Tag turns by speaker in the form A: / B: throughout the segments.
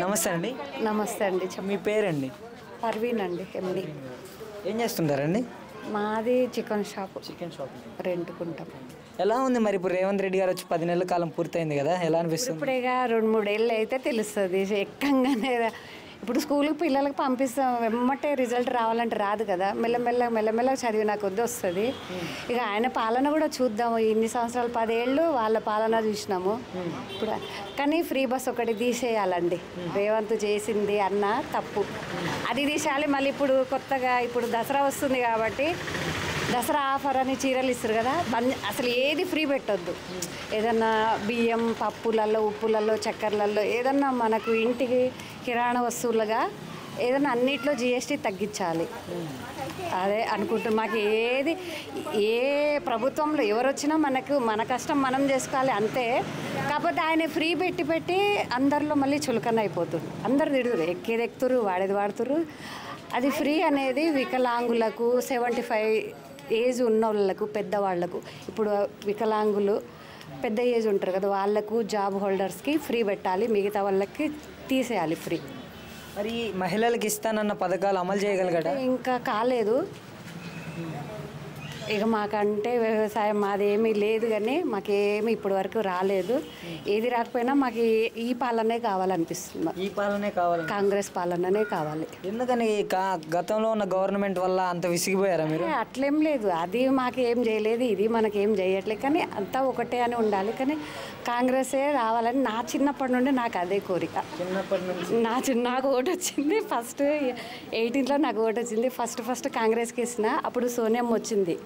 A: నమస్తే అండి.
B: నమస్తే అండి.
A: మీ పేరండి?
B: పర్వీన్ అండి, ఎండి.
A: ఏం చేస్తుంటారండి?
B: మాది చికెన్ షాప్ రెంట్కుంటాం.
A: ఎలా ఉంది మరి ఇప్పుడు రేవంత్ రెడ్డి గారు వచ్చి 10 నెలల కాలం పూర్తయింది కదా, ఎలా అనిపిస్తుంది?
B: ఇప్పుడేగా 2-3 ఏళ్ళు అయితే తెలుస్తుంది ఎక్కంగానే. ఇప్పుడు స్కూల్కి పిల్లలకి పంపిస్తాం, వెమ్మటే రిజల్ట్ రావాలంటే రాదు కదా, మెల్లమెల్లగా చదివిన కొద్దీ వస్తుంది. ఇక ఆయన పాలన కూడా చూద్దాము. ఇన్ని సంవత్సరాలు 10 ఏళ్ళు వాళ్ళ పాలన చూసినాము. ఇప్పుడు కానీ ఫ్రీ బస్ ఒకటి తీసేయాలండి. రేవంత్ చేసింది అన్న తప్పు, అది తీసేయాలి. మళ్ళీ ఇప్పుడు కొత్తగా ఇప్పుడు దసరా వస్తుంది కాబట్టి దసరా ఆఫర్ అని చీరలు ఇస్తారు కదా, అసలు ఏది ఫ్రీ పెట్టొద్దు. ఏదన్నా బియ్యం, పప్పులలో, ఉప్పులలో, చక్కెరలలో ఏదన్నా మనకు ఇంటికి కిరాణా వస్తువులుగా ఏదన్నా అన్నిట్లో GST తగ్గించాలి. అదే అనుకుంటున్నాం. మాకు ఏ ప్రభుత్వంలో ఎవరు వచ్చినా మన కష్టం మనం చేసుకోవాలి అంతే. కాకపోతే ఆయన ఫ్రీ పెట్టి అందరిలో మళ్ళీ చులకన అయిపోతుంది. అందరు తిడుతురు, ఎక్కేది ఎక్కుతురు, వాడేది వాడుతురు. అది ఫ్రీ అనేది వికలాంగులకు, 75 ఏజ్ ఉన్న వాళ్ళకు, పెద్దవాళ్లకు, ఇప్పుడు వికలాంగులు పెద్ద ఏజ్ ఉంటారు కదా వాళ్ళకు, జాబ్ హోల్డర్స్కి ఫ్రీ పెట్టాలి, మిగతా వాళ్ళకి తీసేయాలి ఫ్రీ.
A: మరి మహిళలకు ఇస్తానన్న పథకాలు అమలు చేయగలిగాడా?
B: ఇంకా కాలేదు. ఇక మాకంటే వ్యవసాయం మాదేమీ లేదు, కానీ మాకేమీ ఇప్పటి వరకు రాలేదు. ఏది రాకపోయినా మాకు ఈ పాలనే కావాలనిపిస్తుంది.
A: ఈ పాలనే కావాలి,
B: కాంగ్రెస్ పాలననే కావాలి.
A: ఎందుకని గతంలో ఉన్న గవర్నమెంట్ వల్ల అంత విసిగిపోయారా మీరు?
B: అట్లేం లేదు, అది మాకేం చేయలేదు, ఇది మనకేం చేయట్లేదు, కానీ అంతా ఒకటే అని ఉండాలి. కానీ కాంగ్రెసే రావాలని నా చిన్నప్పటి నుండి నాకు అదే కోరిక.
A: చిన్నప్పటి నుంచి
B: నాకు ఓటు వచ్చింది ఫస్ట్ 18లో నాకు ఓటు వచ్చింది. ఫస్ట్ కాంగ్రెస్కి ఇచ్చిన. అప్పుడు సోనియమ్మ వచ్చింది,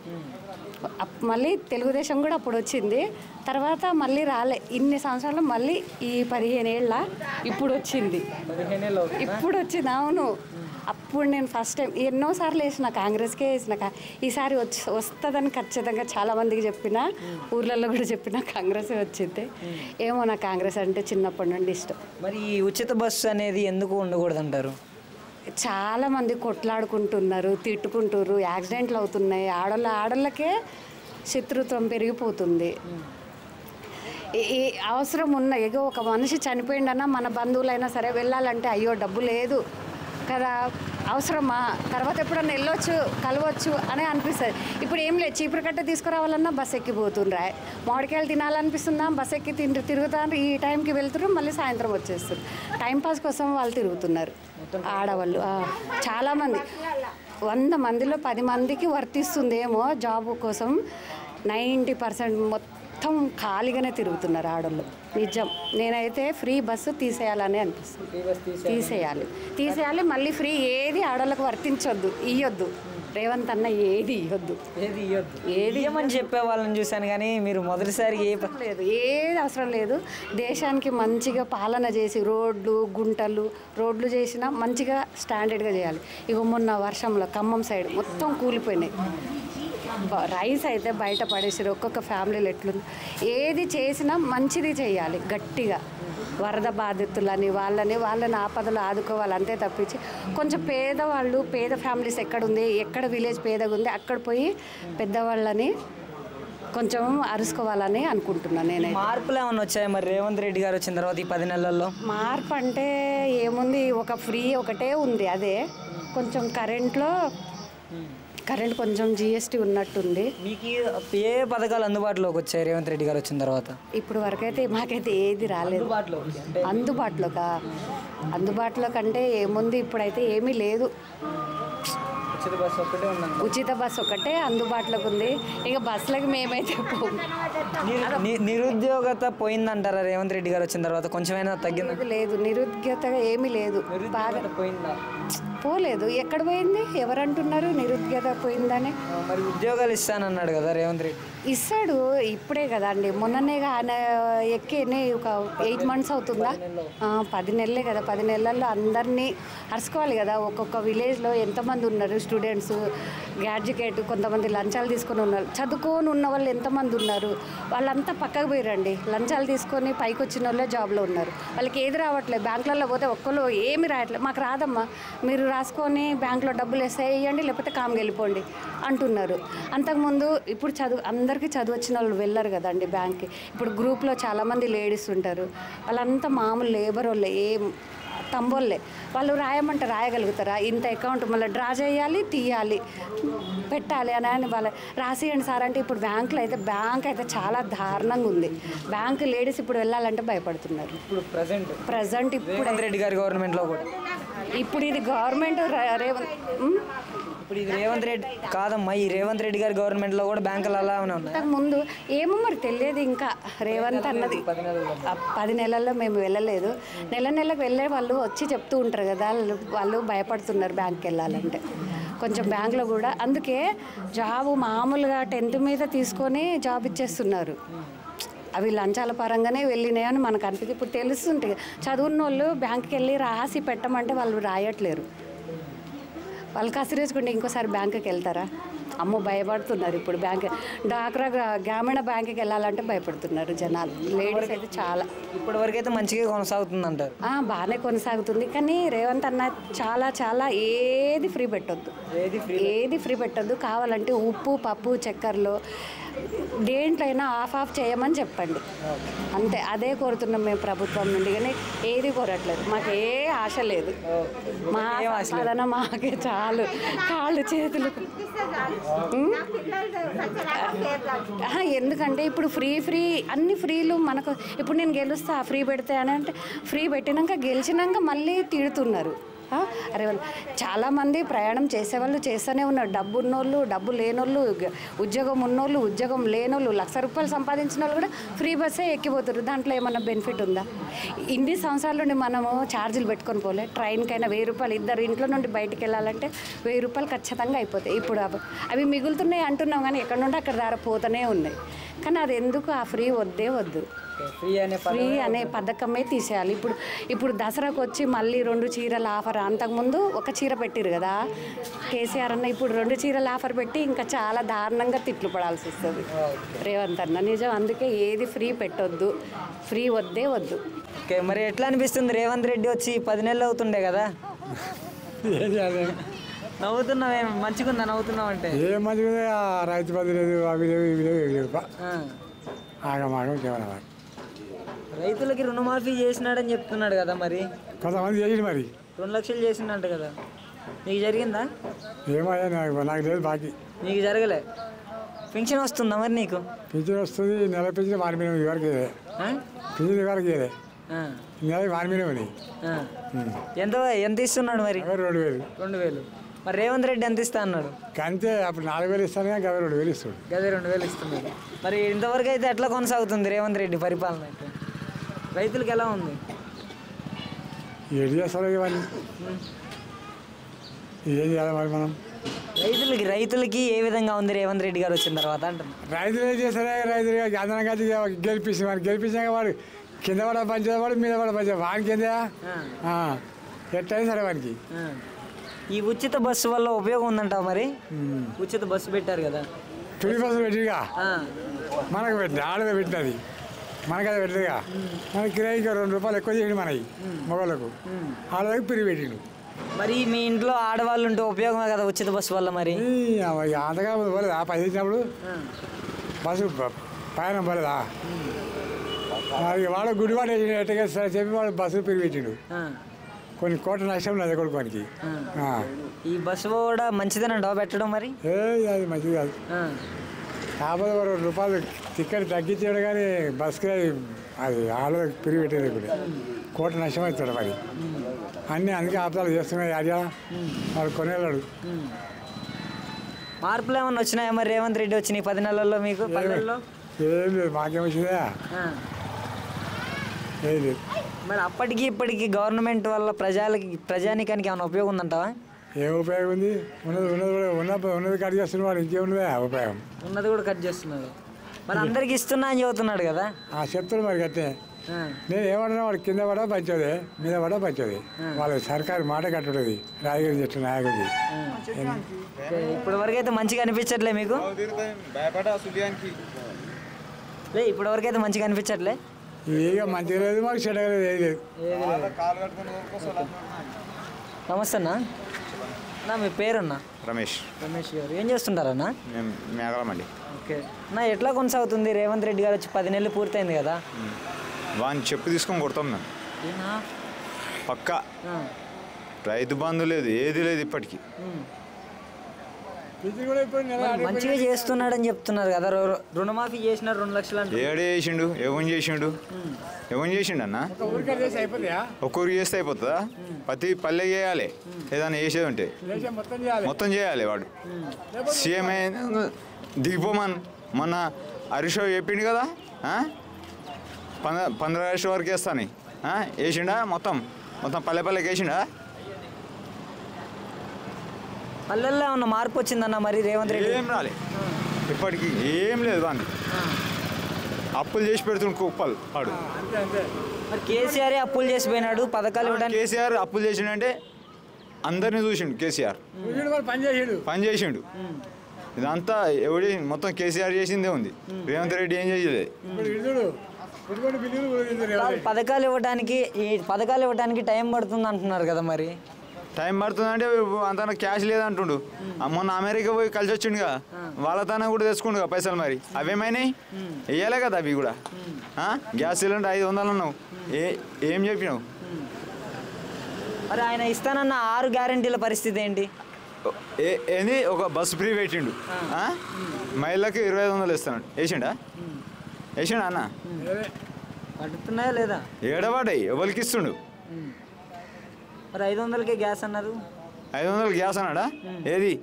B: మళ్ళీ తెలుగుదేశం కూడా అప్పుడు వచ్చింది. తర్వాత మళ్ళీ రాలే. ఇన్ని సంవత్సరాలు మళ్ళీ ఈ 15 ఏళ్ళ ఇప్పుడు వచ్చింది. ఇప్పుడు వచ్చింది, అవును. అప్పుడు నేను ఫస్ట్ టైం ఎన్నోసార్లు వేసిన, కాంగ్రెస్కే వేసిన. ఈసారి వస్తుందని ఖచ్చితంగా చాలామందికి చెప్పిన, ఊర్లలో కూడా చెప్పిన కాంగ్రెసే వచ్చింది. ఏమో నాకు కాంగ్రెస్ అంటే చిన్నప్పటి నుండి ఇష్టం.
A: మరి ఈ ఉచిత బస్సు అనేది ఎందుకు ఉండకూడదు అంటారు?
B: చాలామంది కొట్లాడుకుంటున్నారు, తిట్టుకుంటున్నారు, యాక్సిడెంట్లు అవుతున్నాయి. ఆడోళ్ళకే శత్రుత్వం పెరిగిపోతుంది. ఈ అవసరం ఉన్న ఏదో ఒక మనిషి చనిపోయిండన్నా మన బంధువులైనా సరే వెళ్ళాలంటే అయ్యో డబ్బు లేదు కదా, అవసరమా, తర్వాత ఎప్పుడన్నా వెళ్ళొచ్చు, కలవచ్చు అని అనిపిస్తుంది. ఇప్పుడు ఏం లేదు, చీపురు కట్ట తీసుకురావాలన్నా బస్ ఎక్కిపోతుండ్రా. మామిడికాయలు తినాలనిపిస్తుందా, బస్ ఎక్కి తిరుగుతారు. ఈ టైంకి వెళ్తున్నారు, మళ్ళీ సాయంత్రం వచ్చేస్తారు. టైంపాస్ కోసం వాళ్ళు తిరుగుతున్నారు ఆడవాళ్ళు. చాలామంది 100 మందిలో 10 మందికి వర్తిస్తుందేమో జాబ్ కోసం. 90% మొత్తం ఖాళీగానే తిరుగుతున్నారు ఆడవాళ్ళు. నిజం, నేనైతే ఫ్రీ బస్సు తీసేయాలని అనిపిస్తుంది. తీసేయాలి. మళ్ళీ ఫ్రీ ఏది ఆడవాళ్ళకు వర్తించొద్దు, ఇవ్వద్దు. రేవంత్ అన్న ఏది ఇవ్వద్దు,
A: ఏది ఏమని చెప్పే వాళ్ళని చూశాను, కానీ మీరు మొదటిసారి
B: ఏది అవసరం లేదు. దేశానికి మంచిగా పాలన చేసి రోడ్లు చేసినా మంచిగా స్టాండర్డ్గా చేయాలి. ఇక మొన్న వర్షంలో ఖమ్మం సైడ్ మొత్తం కూలిపోయినాయి. రైస్ అయితే బయట పడేసారు. ఒక్కొక్క ఫ్యామిలీలు ఎట్లుంది. ఏది చేసినా మంచిది చేయాలి గట్టిగా. వరద బాధితులని వాళ్ళని ఆపదలు ఆదుకోవాలి అంతే తప్పించి కొంచెం పేద ఫ్యామిలీస్ ఎక్కడ విలేజ్ పేదగా ఉంది అక్కడ పోయి పెద్దవాళ్ళని కొంచెం అరుసుకోవాలని అనుకుంటున్నాను నేను.
A: మార్పులు ఏమన్నా వచ్చాయి మరి రేవంత్ రెడ్డి గారు వచ్చిన తర్వాత ఈ 10 నెలల్లో?
B: మార్పు అంటే ఏముంది, ఒక ఫ్రీ ఒకటే ఉంది. అదే కొంచెం కరెంట్ కొంచెం GST ఉన్నట్టుంది.
A: మీకు ఏ పథకాలు అందుబాటులోకి వచ్చాయి రేవంత్ రెడ్డి గారు వచ్చిన తర్వాత?
B: ఇప్పుడు వరకైతే మాకైతే ఏది రాలేదు. అందుబాటులో కంటే ఏముంది, ఇప్పుడైతే ఏమీ లేదు. ఉచిత బస్సు ఒకటే అందుబాటులోకి ఉంది. ఇక బస్సులకు మేమైతే పోము.
A: నిరుద్యోగత పోయిందంటారా రేవంత్ రెడ్డి గారు వచ్చిన తర్వాత? కొంచెమైనా తగ్గింది?
B: లేదు, నిరుద్యోగత ఏమీ లేదు. బాగా పోలేదు. ఎక్కడ పోయింది? ఎవరంటున్నారు నిరుద్యోగత పోయిందని?
A: మరి ఉద్యోగాలు ఇస్తానన్నాడు కదా రేవంత్ రెడ్డి.
B: ఇస్తాడు, ఇప్పుడే కదా అండి, మొన్ననే ఆయన ఎక్కి ఒక 8 months అవుతుందా, 10 నెలలే కదా. 10 నెలల్లో అందరినీ అరుచుకోవాలి కదా. ఒక్కొక్క విలేజ్లో ఎంతమంది ఉన్నారు స్టూడెంట్స్, గ్రాడ్యుయేట్, కొంతమంది లంచాలు తీసుకొని ఉన్నారు, చదువుకొని ఉన్న వాళ్ళు ఎంతమంది ఉన్నారు. వాళ్ళంతా పక్కకు పోయిరండి. లంచాలు తీసుకొని పైకి వచ్చిన వాళ్ళే జాబ్లో ఉన్నారు. వాళ్ళకి ఏది రావట్లేదు. బ్యాంకులలో పోతే ఒక్కరు ఏమి రావట్లేదు. మాకు రాదమ్మా, మీరు రాసుకొని బ్యాంకులో డబ్బులు వేసేయండి, లేకపోతే కామ్గా వెళ్ళిపోండి అంటున్నారు. అంతకుముందు ఇప్పుడు అందరికీ చదువు వచ్చిన వాళ్ళు వెళ్ళరు కదండి బ్యాంక్కి. ఇప్పుడు గ్రూప్లో చాలామంది లేడీస్ ఉంటారు, వాళ్ళంతా మామూలు లేబర్ వాళ్ళు, ఏం తంబోళ్ళే వాళ్ళు రాయమంటే రాయగలుగుతారా? ఇంత అకౌంట్ మళ్ళీ డ్రా చేయాలి, తీయాలి, పెట్టాలి అని వాళ్ళ రాసియండి సార్ అంటే ఇప్పుడు బ్యాంక్ అయితే చాలా దారుణంగా ఉంది. బ్యాంక్ లేడీస్ ఇప్పుడు వెళ్ళాలంటే భయపడుతున్నారు.
A: ఇప్పుడు
B: ప్రజెంట్ ఇప్పుడు
A: రెడ్డి గారి గవర్నమెంట్లో కూడా
B: ఇప్పుడు ఇది గవర్నమెంట్
A: ఇప్పుడు ఇది రేవంత్ రెడ్డి కాదమ్మా, ఈ రేవంత్ రెడ్డి గారి గవర్నమెంట్లో కూడా బ్యాంకులు అలా ఉన్నాయి.
B: ఇంతకు ముందు ఏమో మరి తెలియదు. ఇంకా రేవంత్ అన్నది 10 నెలల్లో మేము వెళ్ళలేదు. నెలకు వెళ్ళే వాళ్ళు వచ్చి చెప్తూ ఉంటారు కదా, వాళ్ళు భయపడుతున్నారు బ్యాంక్కి వెళ్ళాలంటే. కొంచెం బ్యాంక్లో కూడా అందుకే జాబు మామూలుగా 10th మీద తీసుకొని జాబ్ ఇచ్చేస్తున్నారు. అవి లంచాల పరంగానే వెళ్ళినాయని మనకు అనిపిస్తుంది. ఇప్పుడు తెలుస్తుంటాయి. చదువున్న వాళ్ళు బ్యాంక్కి వెళ్ళి రాసి పెట్టమంటే వాళ్ళు రాయట్లేరు. వాళ్ళు కసిరేసుకుంటే ఇంకోసారి బ్యాంకుకి వెళ్తారా? అమ్మో భయపడుతున్నారు ఇప్పుడు. డాక్రా గ్రామీణ బ్యాంకుకి వెళ్ళాలంటే భయపడుతున్నారు జనాలు. లేడీస్ అయితే చాలా
A: ఇప్పటివరకు అయితే మంచిగా కొనసాగుతుంది అంటారు.
B: బాగానే కొనసాగుతుంది. కానీ రేవంత్ అన్న చాలా ఏది ఫ్రీ పెట్టొద్దు. కావాలంటే ఉప్పు, పప్పు, చక్కెరలో దేంట్లో అయినా ఆఫ్ చేయమని చెప్పండి. అంతే, అదే కోరుతున్నాం మేము ప్రభుత్వం నుండి. కానీ ఏది కోరట్లేదు. మాకు ఏ ఆశ లేదు. మా సంపాదన మాకే చాలు. కాళ్ళు చేతులు ఎందుకంటే ఇప్పుడు ఫ్రీ అన్ని ఫ్రీలు మనకు. ఇప్పుడు నేను గెలుస్తా ఫ్రీ పెడితే అని అంటే ఫ్రీ పెట్టినాక గెలిచినాక మళ్ళీ తిడుతున్నారు. అరే చాలామంది ప్రయాణం చేసేవాళ్ళు చేస్తూనే ఉన్నారు. డబ్బు ఉన్నోళ్ళు, డబ్బు లేనోళ్ళు, ఉద్యోగం ఉన్నోళ్ళు, ఉద్యోగం లేనోళ్ళు, ₹1,00,000 సంపాదించిన వాళ్ళు కూడా ఫ్రీ బస్సే ఎక్కిపోతారు. దాంట్లో ఏమన్నా బెనిఫిట్ ఉందా? ఇన్ని సంవత్సరాల నుండి మనము ఛార్జీలు పెట్టుకొని పోలే. ట్రైన్కైనా ₹1000, ఇద్దరు ఇంట్లో నుండి బయటికి వెళ్ళాలంటే ₹1000 ఖచ్చితంగా అయిపోతాయి. ఇప్పుడు అవి మిగులుతున్నాయి అంటున్నాం, కానీ ఎక్కడ నుండి అక్కడ దారా పోతూనే ఉన్నాయి. కానీ అది ఎందుకు? ఆ ఫ్రీ వద్దు. ఫ్రీ అనే పథకమే తీసేయాలి. ఇప్పుడు దసరాకు వచ్చి మళ్ళీ 2 చీరల ఆఫర్. అంతకుముందు ఒక చీర పెట్టిరు కదా కేసీఆర్ అన్న, ఇప్పుడు 2 చీరల ఆఫర్ పెట్టి ఇంకా చాలా దారుణంగా తిట్లు పడాల్సి వస్తుంది రేవంత్ అన్న. నిజం, అందుకే ఏది ఫ్రీ పెట్టొద్దు. ఫ్రీ వద్దు.
A: ఓకే, మరి ఎట్లా అనిపిస్తుంది? రేవంత్ రెడ్డి వచ్చి 10 నెలలు అవుతుండే కదా, నవ్వుతున్నావే? మంచిగా ఉందా నవ్వుతున్నావు అంటే?
C: ఏ మంచిగా రైతు బంధు లేదు, అవి లేవు, ఇవి లేవు, ఇవి లేవు. ఆగమాగం కేవలం
A: రైతులకి రుణమాఫీ చేసినాడని చెప్తున్నాడు కదా, మరి
C: కొంతమంది చేసింది. మరి
A: 2 లక్షలు చేసిందంట కదా, నీకు జరిగిందా?
C: ఏమయ్యా, నాకు లేదు బాకీ.
A: నీకు జరగలే? పెన్షన్ వస్తుందా మరి నీకు?
C: పింఛన్ వస్తుంది. నెల పింఛన్ వారి ఇవరకు పింఛన్ ఇవరకు నెల వారి ఉంది.
A: ఎంత ఇస్తున్నాడు మరి? 2,000. మరి రేవంత్ రెడ్డి ఎంత ఇస్తా అన్నాడు?
C: అంతే, అప్పుడు 4,000 ఇస్తాను, కానీ గదే 2,000 ఇస్తాడు.
A: గదే 2,000 ఇస్తున్నాడు. మరి ఇంతవరకు అయితే ఎట్లా కొనసాగుతుంది రేవంత్ రెడ్డి పరిపాలన? అయితే రైతులకు ఎలా ఉంది?
C: ఏం చేస్తారు ఇవన్నీ? ఏం చేయాలి మరి మనం?
A: రైతులకి ఏ విధంగా ఉంది రేవంత్ రెడ్డి గారు వచ్చిన తర్వాత అంటున్నారు?
C: రైతులు ఏం చేస్తారే? రైతులు అందరంగా గెలిపించారు. వాడు కింద పడ పంచేవాడు, మీద పడ పంచేవాడు. వానికి ఏందా ఎట్టయినా సరే వానికి.
A: ఈ ఉచిత బస్సు వల్ల ఉపయోగం ఉందంటావు మరి? ఉచిత బస్సు పెట్టారు కదా,
C: ఫ్రీ బస్సు పెట్టిగా మనకు పెట్టింది. ఆడదే పెట్టినది, మనకు అది పెట్టదుగా. మనకి కిరాయికి ₹2 ఎక్కువ చేయండి మనకి మొగలకు. ఆడదానికి ఫ్రీ పెట్టిండు.
A: మరి మీ ఇంట్లో ఆడవాళ్ళు ఉంటే ఉపయోగమే కదా ఉచిత బస్సు వల్ల? మరి
C: అంతగా పోలేదా? 10 ఇచ్చినప్పుడు బస్సు ప్రయాణం పోలేదా? వాడు గుడివాడ ఎట్టగా చెప్పి వాడు బస్సు ఫ్రీ పెట్టిండు. కొన్ని కోట్ల నష్టం లేదు కొడుకోనికి.
A: ఈ బస్సు కూడా మంచిదేనంటావా పెట్టడం? మరి
C: అది మంచిది కాదు. కాకపోతే ₹2 టికెట్ తగ్గించాడు, కానీ బస్కి అది ఆడలకు పిరిగి పెట్టేది ఇప్పుడు కోట్ల నష్టం అవుతాడు. మరి అన్నీ అందుకే ఆపుతాలు చేస్తున్నాయి. అడిగా వాడు కొనేవాడు.
A: మార్పులు ఏమన్నా వచ్చినాయా మరి రేవంత్ రెడ్డి వచ్చి 10 నెలల్లో మీకు?
C: ఏం లేదు, మాకేమొచ్చిందా? ఏం లేదు.
A: మరి అప్పటికి ఇప్పటికి గవర్నమెంట్ వల్ల ప్రజానికానికి ఏమైనా ఉపయోగం ఉందంటావా?
C: ఏం ఉపయోగం ఉంది? ఉన్నది కట్ చేస్తున్న వాడు ఇంకేమున్నదా ఉపయోగం?
A: ఉన్నది కూడా కట్ చేస్తున్నారు. మరి అందరికి ఇస్తున్నా అని చెబుతున్నాడు కదా.
C: చెప్తాడు మరి కట్టే. నేను ఏమంటున్నా, వాడు కింద పడా పంచోదే, మీద పడా పంచోదే. వాళ్ళ సర్కారు మాట కట్టుతుంది. రాజగిరి చెట్టు నాయకుడి.
A: ఇప్పటి వరకు అయితే మంచిగా అనిపించట్లే మీకు? ఇప్పటి వరకు అయితే మంచిగా అనిపించట్లే.
C: ఇక మంచిగా లేదు, మాకు చెడ్డగా లేదు, ఏది లేదు.
A: నమస్తే అన్న. మీ పేరున్నా?
D: రమేష్
A: గారు. ఏం చేస్తుంటారన్నా?
D: మేఘాలమండి.
A: ఓకే అన్న, ఎట్లా కొనసాగుతుంది? రేవంత్ రెడ్డి గారు వచ్చి 10 నెలలు పూర్తయింది కదా.
D: వాడిని చెప్పు తీసుకొని కొడతాం మేము. పక్కా. రైతు బంధు లేదు, ఏది లేదు ఇప్పటికి.
A: మంచిగా చేస్తున్నాడని చెప్తున్నారు కదా, రుణమాఫీ చేసిన 2 లక్షలు అంటే.
D: ఏడే చేసిండు, ఎవరు చేసిండు అన్న? ఒక్క ఊరికి చేస్తే అయిపోతుందా? ప్రతి పల్లె చేయాలి, ఏదైనా చేసేది ఉంటే మొత్తం చేయాలి. వాడు సీఎం దిగిపోమని మొన్న హరీష్ రావు చెప్పిండు కదా, 15 లక్షల వరకు వేస్తాను వేసిండా? మొత్తం పల్లెకి వేసిండా?
A: పల్లెల్లో ఏమన్నా మార్పు వచ్చిందన్న మరి రేవంత్ రెడ్డి?
D: ఏం రాలే ఇప్పటికి, ఏం లేదు. వాడిని అప్పులు చేసి పెడుతుండు కుప్పలు వాడు.
A: మరి కేసీఆర్ అప్పులు చేసి పోయినాడు, పథకాలు ఇవ్వడానికి.
D: కేసీఆర్ అప్పులు చేసిండంటే అందరినీ చూసిండు. కేసీఆర్ పని చేసిండు. ఇదంతా ఎవడి మొత్తం కేసీఆర్ చేసిందే ఉంది. రేవంత్ రెడ్డి ఏం చేయలేదు.
A: పథకాలు ఇవ్వడానికి టైం పడుతుంది అంటున్నారు కదా, మరి
D: టైం పడుతుందంటే అంత క్యాష్ లేదంటుండు. మొన్న అమెరికా పోయి కలిసి వచ్చిండుగా, వాళ్ళతోనే కూడా తెచ్చుకుండుగా పైసలు. మరి అవేమైనాయి? వేయాలే కదా అవి కూడా. గ్యాస్ సిలిండర్ 500 అన్నావు, ఏం చెప్పినావు?
A: మరి ఆయన ఇస్తానన్న 6 గ్యారెంటీల పరిస్థితి ఏంటి?
D: ఏంది? ఒక బస్సు ఫ్రీ పెట్టిండు, మహిళలకు 2500 ఇస్తాడు. వేసిండా అన్న?
A: పడుతున్నాయా లేదా?
D: ఏడవాడాయి, ఎవరికి ఇస్తుండు?
A: మరి 500కే గ్యాస్ అన్నారు.
D: 500 గ్యాస్ అన్నాడా? ఏది?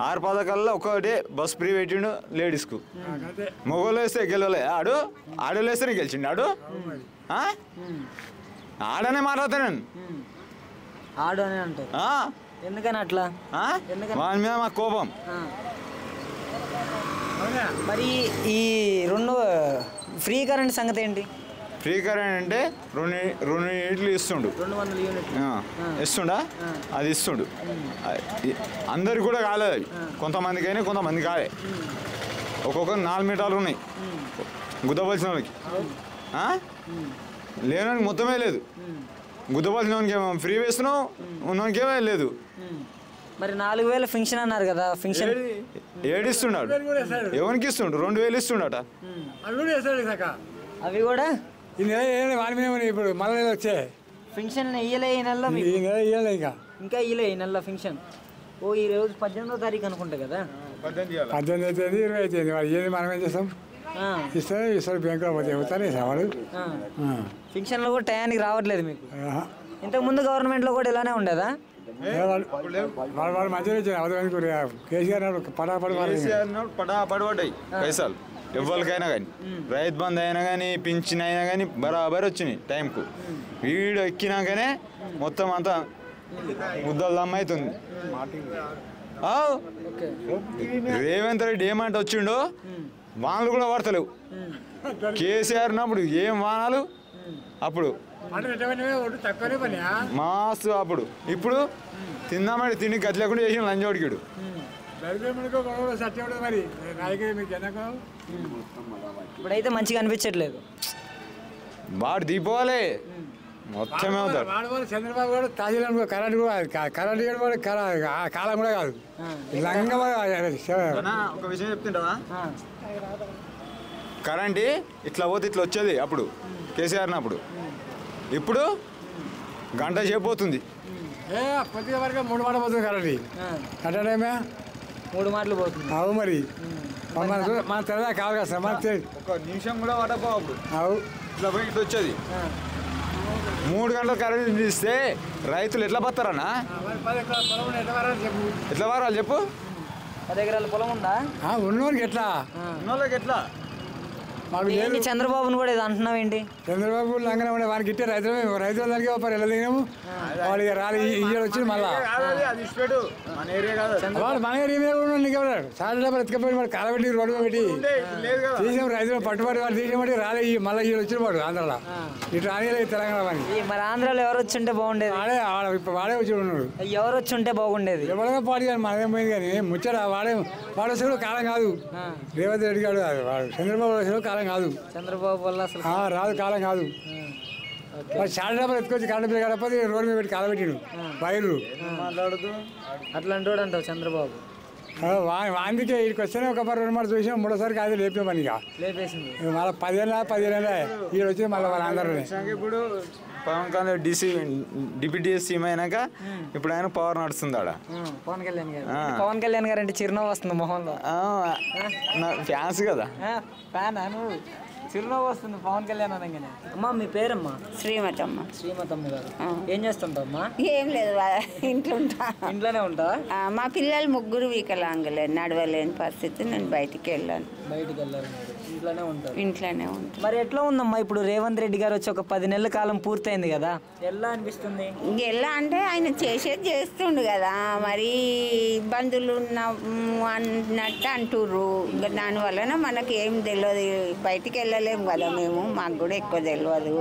D: 6 పథకాల్లో ఒక్కటే బస్ ఫ్రీ పెట్టిండు లేడీస్కు. మొగోళ్ళు వేస్తే గెలవలే, ఆడోళ్ళు వేస్తేనే గెలిచిండు. ఆడనే మాట్లాడతాను.
A: ఆడు అని అంటారు. ఎందుకని అట్లా?
D: వాని మీద మా కోపం.
A: మరి ఈ 2 ఫ్రీ కరెంట్ సంగతి ఏంటి?
D: ఫ్రీ కరెంట్ అంటే 2 యూనిట్లు ఇస్తుండు.
A: 200 యూనిట్లు
D: ఇస్తుండా? అది ఇస్తుండు. అందరికి కూడా కాలేదు అవి. కొంతమందికి అయినా కొంతమంది కాలే. ఒక్కొక్కరు 4 మీటర్లు ఉన్నాయి గుద్దవలసిన వాళ్ళకి. లేనోనికి మొత్తమే లేదు. గుద్దవలసిన వానికి ఏమో ఫ్రీ వేస్తున్నావు, ఉన్నోనికి ఏమో లేదు.
A: మరి 4000 ఫింక్షన్ అన్నారు కదా, ఫింక్షన్
D: ఏడిస్తున్నాడు. ఎవరికి ఇస్తుండు? 2000 ఇస్తుండట.
A: అవి కూడా
C: ఈ నెల వాడి మీద ఇప్పుడు మళ్ళీ నెల వచ్చే
A: ఫింక్షన్ ఇయ్యలే ఈ నెలలో.
C: ఈ నెల ఇవ్వలే
A: ఇంకా ఇయ్యలే ఈ నెలలో ఫింక్షన్. ఈ రోజు 18వ తారీఖు అనుకుంటా కదా.
C: 18 అవుతుంది, 20 అవుతుంది. వాడు ఏది మనం ఏం చేస్తాం? ఇస్తారు బ్యాంకులో పోతే ఇవ్వతానే వాడు.
A: ఫింక్షన్లో కూడా టయానికి రావట్లేదు మీకు. ఇంతకుముందు గవర్నమెంట్లో కూడా ఇలానే ఉండేదా?
C: వాడు మంచిగా ఇచ్చారు. కేసీఆర్
D: పడాపడి పైసలు ఎవరికైనా కానీ, రైతు బంధు అయినా కానీ, పింఛన్ అయినా కానీ బరాబర్ వచ్చినాయి టైంకు. వీడు ఎక్కినాకనే మొత్తం అంతా ముద్దలు దమ్మవుతుంది. రేవంత్ రెడ్డి ఏమంటే వచ్చిండో వానలు కూడా పడతలేవు. కేసీఆర్ ఉన్నప్పుడు ఏం వానాలు అప్పుడు మాస్తు. అప్పుడు ఇప్పుడు తిందామంటే తిని గతి లేకుండా చేసిన లంచోడికిడు.
A: ఇప్పుడైతే మంచిగా అనిపించట్లేదు.
D: వాడు దీపోవాలి మొత్తమే అవుతాడు.
C: చంద్రబాబు గారు తాజీలు కరెంట్ కూడా కాలం కూడా కాదు.
D: ఒక విషయం చెప్తుంటావా? కరెంట్ ఇట్లా పోతే ఇట్లా వచ్చేది అప్పుడు కేసీఆర్ అప్పుడు. ఇప్పుడు గంట సేపు పోతుంది.
C: కొద్దిగా వరకు 3 మాటలు పోతుంది కరెంట్. అట్టేమే
A: 3 మాటలు పోతుంది.
C: అవు మరి మన తెరదా కాదు కదా సార్. మన
D: ఒక నిమిషం కూడా పడపో అప్పుడు.
C: అవు
D: ఇట్లా పోయి ఇట్లా వచ్చేది. 3 గంటల కరెంట్ ఇస్తే రైతులు ఎట్లా బతారన్నా? ఎట్లా వారాలి చెప్పు?
A: 10 ఎకరాల పొలం ఉందా?
C: ఉన్నోళ్ళకి ఎట్లా?
D: ఉన్నోళ్ళకి ఎట్లా?
A: మాకు చంద్రబాబుని కూడా ఇది అంటున్నావు ఏంటి?
C: చంద్రబాబు లంగనే ఉండే వానికి ఇట్టే రైతుల దానికి ఎలా దిగినాము. వాడికి రాలి ఇయ్యాడు వచ్చి మళ్ళా వాడు మన ఏరియా మీద కూడా నీకెవడాడు సార్ డబ్బులు ఎత్తుకపోయి వాడు కాలబెట్టి రోడ్డు పెట్టి తీసాం. రైతులు పట్టుబడి వాడు తీసేవాడి రాలే మళ్ళీ ఇయ్యాడు వచ్చిన వాడు ఆంధ్రలో. ఇటు రానిలేదు తెలంగాణ వాడికి.
A: మరి ఆంధ్రాలో ఎవరు వచ్చి ఉంటే బాగుండేది?
C: వాడే వచ్చి ఉన్నాడు.
A: ఎవరు వచ్చి ఉంటే బాగుండేది?
C: ఎవరైనా పాడు కానీ మనదేం పోయింది కానీ ముచ్చట వాడు వచ్చి కాలం కాదు. రేవంత్ రెడ్డి గారు కాదు, వాడు చంద్రబాబు వచ్చి కాలం కాదు.
A: చంద్రబాబు వల్ల అసలు
C: రాదు, కాలం కాదు. చాలా డబ్బులు ఎత్తుకొచ్చి కరెంట్ బిల్ కడపది రోడ్డు మీద పెట్టి కాలబెట్టిడు వైర్లు
A: మాట్లాడుతూ అట్లాంటి వాడు అంటావు చంద్రబాబు.
C: అందుకే ఇక్కడికి వస్తేనే ఒక 2 మాట చూసినా 3ఓసారికి అది లేపినాం. ఇక
A: లేపేసింది.
C: మళ్ళీ 10 ఏళ్ళ ఈడ వచ్చి మళ్ళీ వాళ్ళ అందరూ
D: ఇప్పుడు పవన్ కళ్యాణ్ డిప్యూటీ సీఎం అయినాక ఇప్పుడు ఆయన పవర్ నడుస్తుంది ఆడ.
A: పవన్ కళ్యాణ్ గారు పవన్ కళ్యాణ్ గారు అంటే చిరునవ్వు వస్తుంది మొహంలో.
D: నా ఫ్యాన్స్ కదా.
A: ఫ్యాన్ నువ్వు చిరునవ్వు వస్తుంది పవన్ కళ్యాణ్ అనగానే. అమ్మా మీ పేరమ్మా?
B: శ్రీమతమ్మ.
A: శ్రీమతమ్మ గారు ఏం చేస్తుంటావమ్మా?
B: ఏం లేదు, ఇంట్లో ఉంటా.
A: ఇంట్లోనే ఉంటా?
B: మా పిల్లలు 3 వికలాంగులే, నడవలేని పరిస్థితి. నేను బయటికి వెళ్ళాను.
A: బయటికి వెళ్ళారు, ఇంట్లోనే ఉంటారు?
B: ఇంట్లోనే ఉంటాను.
A: మరి ఎట్లా ఉందమ్మా ఇప్పుడు రేవంత్ రెడ్డి గారు వచ్చి ఒక 10 నెలల కాలం పూర్తయింది కదా, ఎలా అనిపిస్తుంది?
B: ఎలా అంటే ఆయన చేసేది చేస్తుండు కదా, మరి ఇబ్బందులు అన్నట్టు అంటుర్రు. ఇంకా దానివలన మనకి ఏం తెలియదు, బయటికి వెళ్ళలేము కదా మేము, మాకు కూడా ఎక్కువ తెలియదు.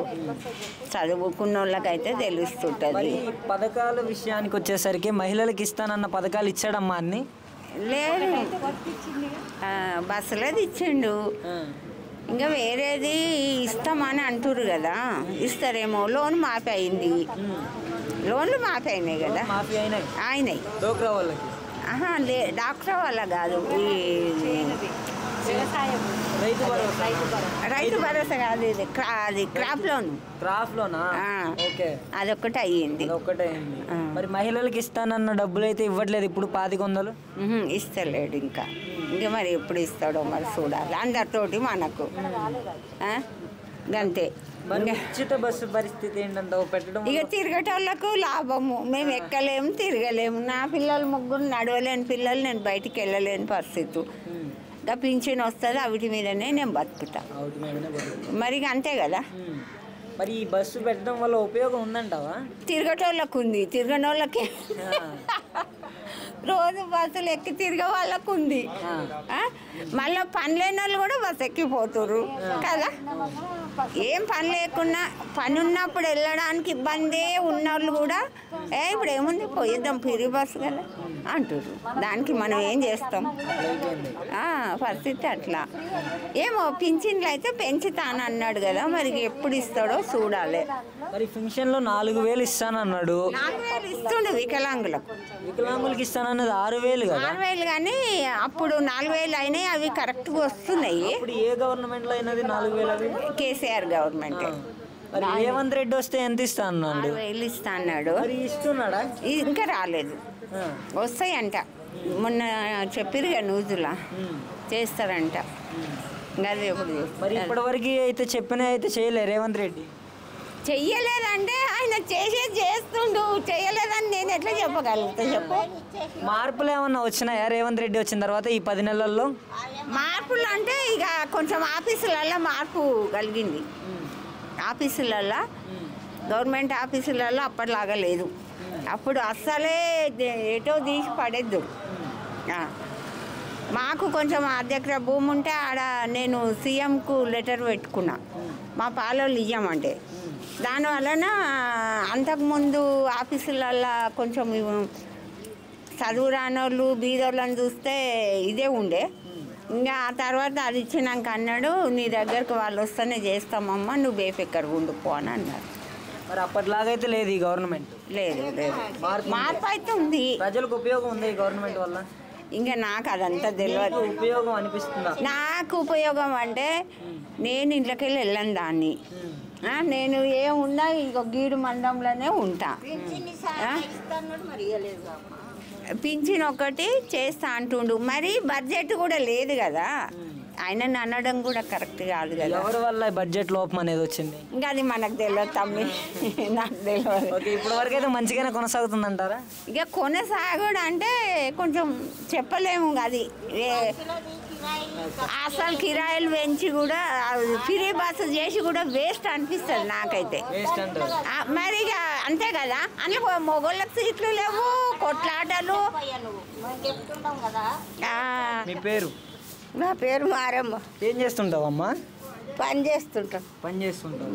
B: చదువుకున్న వాళ్ళకైతే తెలుస్తుంటుంది.
A: పథకాల విషయానికి వచ్చేసరికి మహిళలకు ఇస్తానన్న పథకాలు ఇచ్చాడమ్మా అన్ని?
B: లేదు, బస్సులోది ఇచ్చిండు. ఇంకా వేరేది ఇస్తామని అంటుర్రు కదా, ఇస్తారేమో. లోన్ మాఫీ అయింది, లోన్లు మాఫీ అయినాయి కదా. అయినాయి డాక్టర్ వల్ల కాదు, రైతు భరోసా కాదు, ఇది అది క్రాప్ లోన్. అదొక్కటి అయ్యింది.
A: మరి మహిళలకు ఇస్తానన్న డబ్బులు అయితే ఇవ్వట్లేదు ఇప్పుడు 500.
B: ఇస్తలేడు ఇంకా మరి ఎప్పుడు ఇస్తాడో మరి చూడాలి. అందరితోటి మనకు అంతే.
A: ఉచిత బస్సు పరిస్థితి ఏంటంటే పెట్టడం
B: ఇక తిరగటోళ్ళకు లాభము, మేము ఎక్కలేము తిరగలేము. నా పిల్లలు 3 నడవలేని పిల్లలు, నేను బయటికి వెళ్ళలేని పరిస్థితి. ఇంకా పింఛన్ వస్తుంది, అవిటి మీదనే నేను బతుకుతా. మరి అంతే కదా.
A: మరి ఈ బస్సు పెట్టడం వల్ల ఉపయోగం ఉందంటావా?
B: తిరగటోళ్ళకు ఉంది, తిరగనోళ్ళకి రోజు బస్సులు ఎక్కి తిరిగే వాళ్ళకు ఉంది. మళ్ళీ పని లేని వాళ్ళు కూడా బస్సు ఎక్కిపోతుర్రు కదా. ఏం పని లేకున్నా, పని ఉన్నప్పుడు వెళ్ళడానికి ఇబ్బంది ఉన్నోళ్ళు కూడా ఇప్పుడు ఏముంది పోయేద్దాం ఫ్రీ బస్సు కదా అంటుర్రు. దానికి మనం ఏం చేస్తాం? పరిస్థితి అట్లా. ఏమో పింఛన్లు అయితే పెంచుతానన్నాడు కదా, మరి ఎప్పుడు ఇస్తాడో చూడాలి.
A: మరి పింఛన్లో 4000 ఇస్తానన్నాడు.
B: 4000 ఇస్తుండు వికలాంగులకు.
A: వికలాంగులకి ఇస్తానన్నది 6000 కదా.
B: 6000 కానీ అప్పుడు 4000 అయినాయి, అవి కరెక్ట్గా వస్తున్నాయి.
A: ఇప్పుడు ఏ గవర్నమెంట్లో అయినది 4000?
B: కేసీఆర్ గవర్నమెంట్.
A: రేవంత్ రెడ్డి వస్తే ఎంత ఇస్తా అన్నాడు?
B: 6000 ఇస్తా అన్నాడు.
A: ఇస్తున్నాడా?
B: ఇంకా రాలేదు, వస్తాయంట. మొన్న చెప్పిరుగా న్యూస్లా చేస్తారంట. అదే
A: మరి ఇప్పటివరకు అయితే చెప్పిన అయితే చేయలే రేవంత్ రెడ్డి.
B: చెయ్యలేదంటే ఆయన చేసేది చేస్తుండు, చెయ్యలేదని నేను ఎట్లా చెప్పగలుగుతా చెప్పు.
A: మార్పులు ఏమన్నా వచ్చినాయా రేవంత్ రెడ్డి వచ్చిన తర్వాత ఈ 10 నెలల్లో?
B: మార్పులు అంటే ఇక కొంచెం ఆఫీసులలో మార్పు కలిగింది. ఆఫీసులలో, గవర్నమెంట్ ఆఫీసులలో అప్పటిలాగా లేదు. అప్పుడు అస్సలే ఏటో తీసి పడేద్దు. మాకు కొంచెం అర్ధెకరా భూమి ఉంటే ఆడ నేను సీఎంకు లెటర్ పెట్టుకున్నా, మా పాలోళ్ళు ఇయ్యమంటే. దానివలన అంతకుముందు ఆఫీసులలో కొంచెం చదువు రానోళ్ళు బీదోళ్ళని చూస్తే ఇదే ఉండే. ఇంకా ఆ తర్వాత అది ఇచ్చినాక అన్నాడు, నీ దగ్గరకు వాళ్ళు వస్తేనే చేస్తామమ్మా, నువ్వు బేఫెక్కడికి ఉండిపో అని అన్నారు.
A: మరి అప్పట్లాగైతే లేదు ఈ గవర్నమెంట్?
B: లేదు లేదు, మార్పు అయితే ఉంది.
A: ప్రజలకు ఉపయోగం ఉంది ఈ గవర్నమెంట్ వల్ల?
B: ఇంకా నాకు అదంతా తెలియదు.
A: ఉపయోగం అనిపిస్తుందా?
B: నాకు ఉపయోగం అంటే నేను ఇంట్లోకి వెళ్ళను దాన్ని. నేను ఏమున్నా ఇక గీడు మండలంలోనే ఉంటా. పింఛన్ ఒకటి చేస్తా అంటుండు, మరి బడ్జెట్ కూడా లేదు కదా. ఆయన అనడం కూడా కరెక్ట్ కాదు కదా.
A: ఎవరి వల్ల బడ్జెట్ లోపం అనేది వచ్చింది?
B: ఇంకా అది మనకు తెలియదు తమ్మి, నాకు తెలియదు.
A: ఇప్పటి వరకు అయితే మంచిగానే కొనసాగుతుంది అంటారా?
B: ఇక కొనసాగుడు అంటే కొంచెం చెప్పలేము. అది అసలు కిరాయిలు పెంచి కూడా ఫ్రీ బస్సు చేసి కూడా వేస్ట్ అనిపిస్తుంది నాకైతే. మరి ఇక అంతే కదా, అందులో మొగోళ్ళకి సీట్లు లేవు, కొట్లాటలు.
A: మీ పేరు?
B: నా పేరు మారమ్మ.
A: ఏం చేస్తుంటావమ్మా?
B: పని చేస్తుంటాం.
A: పని చేస్తుంటాం.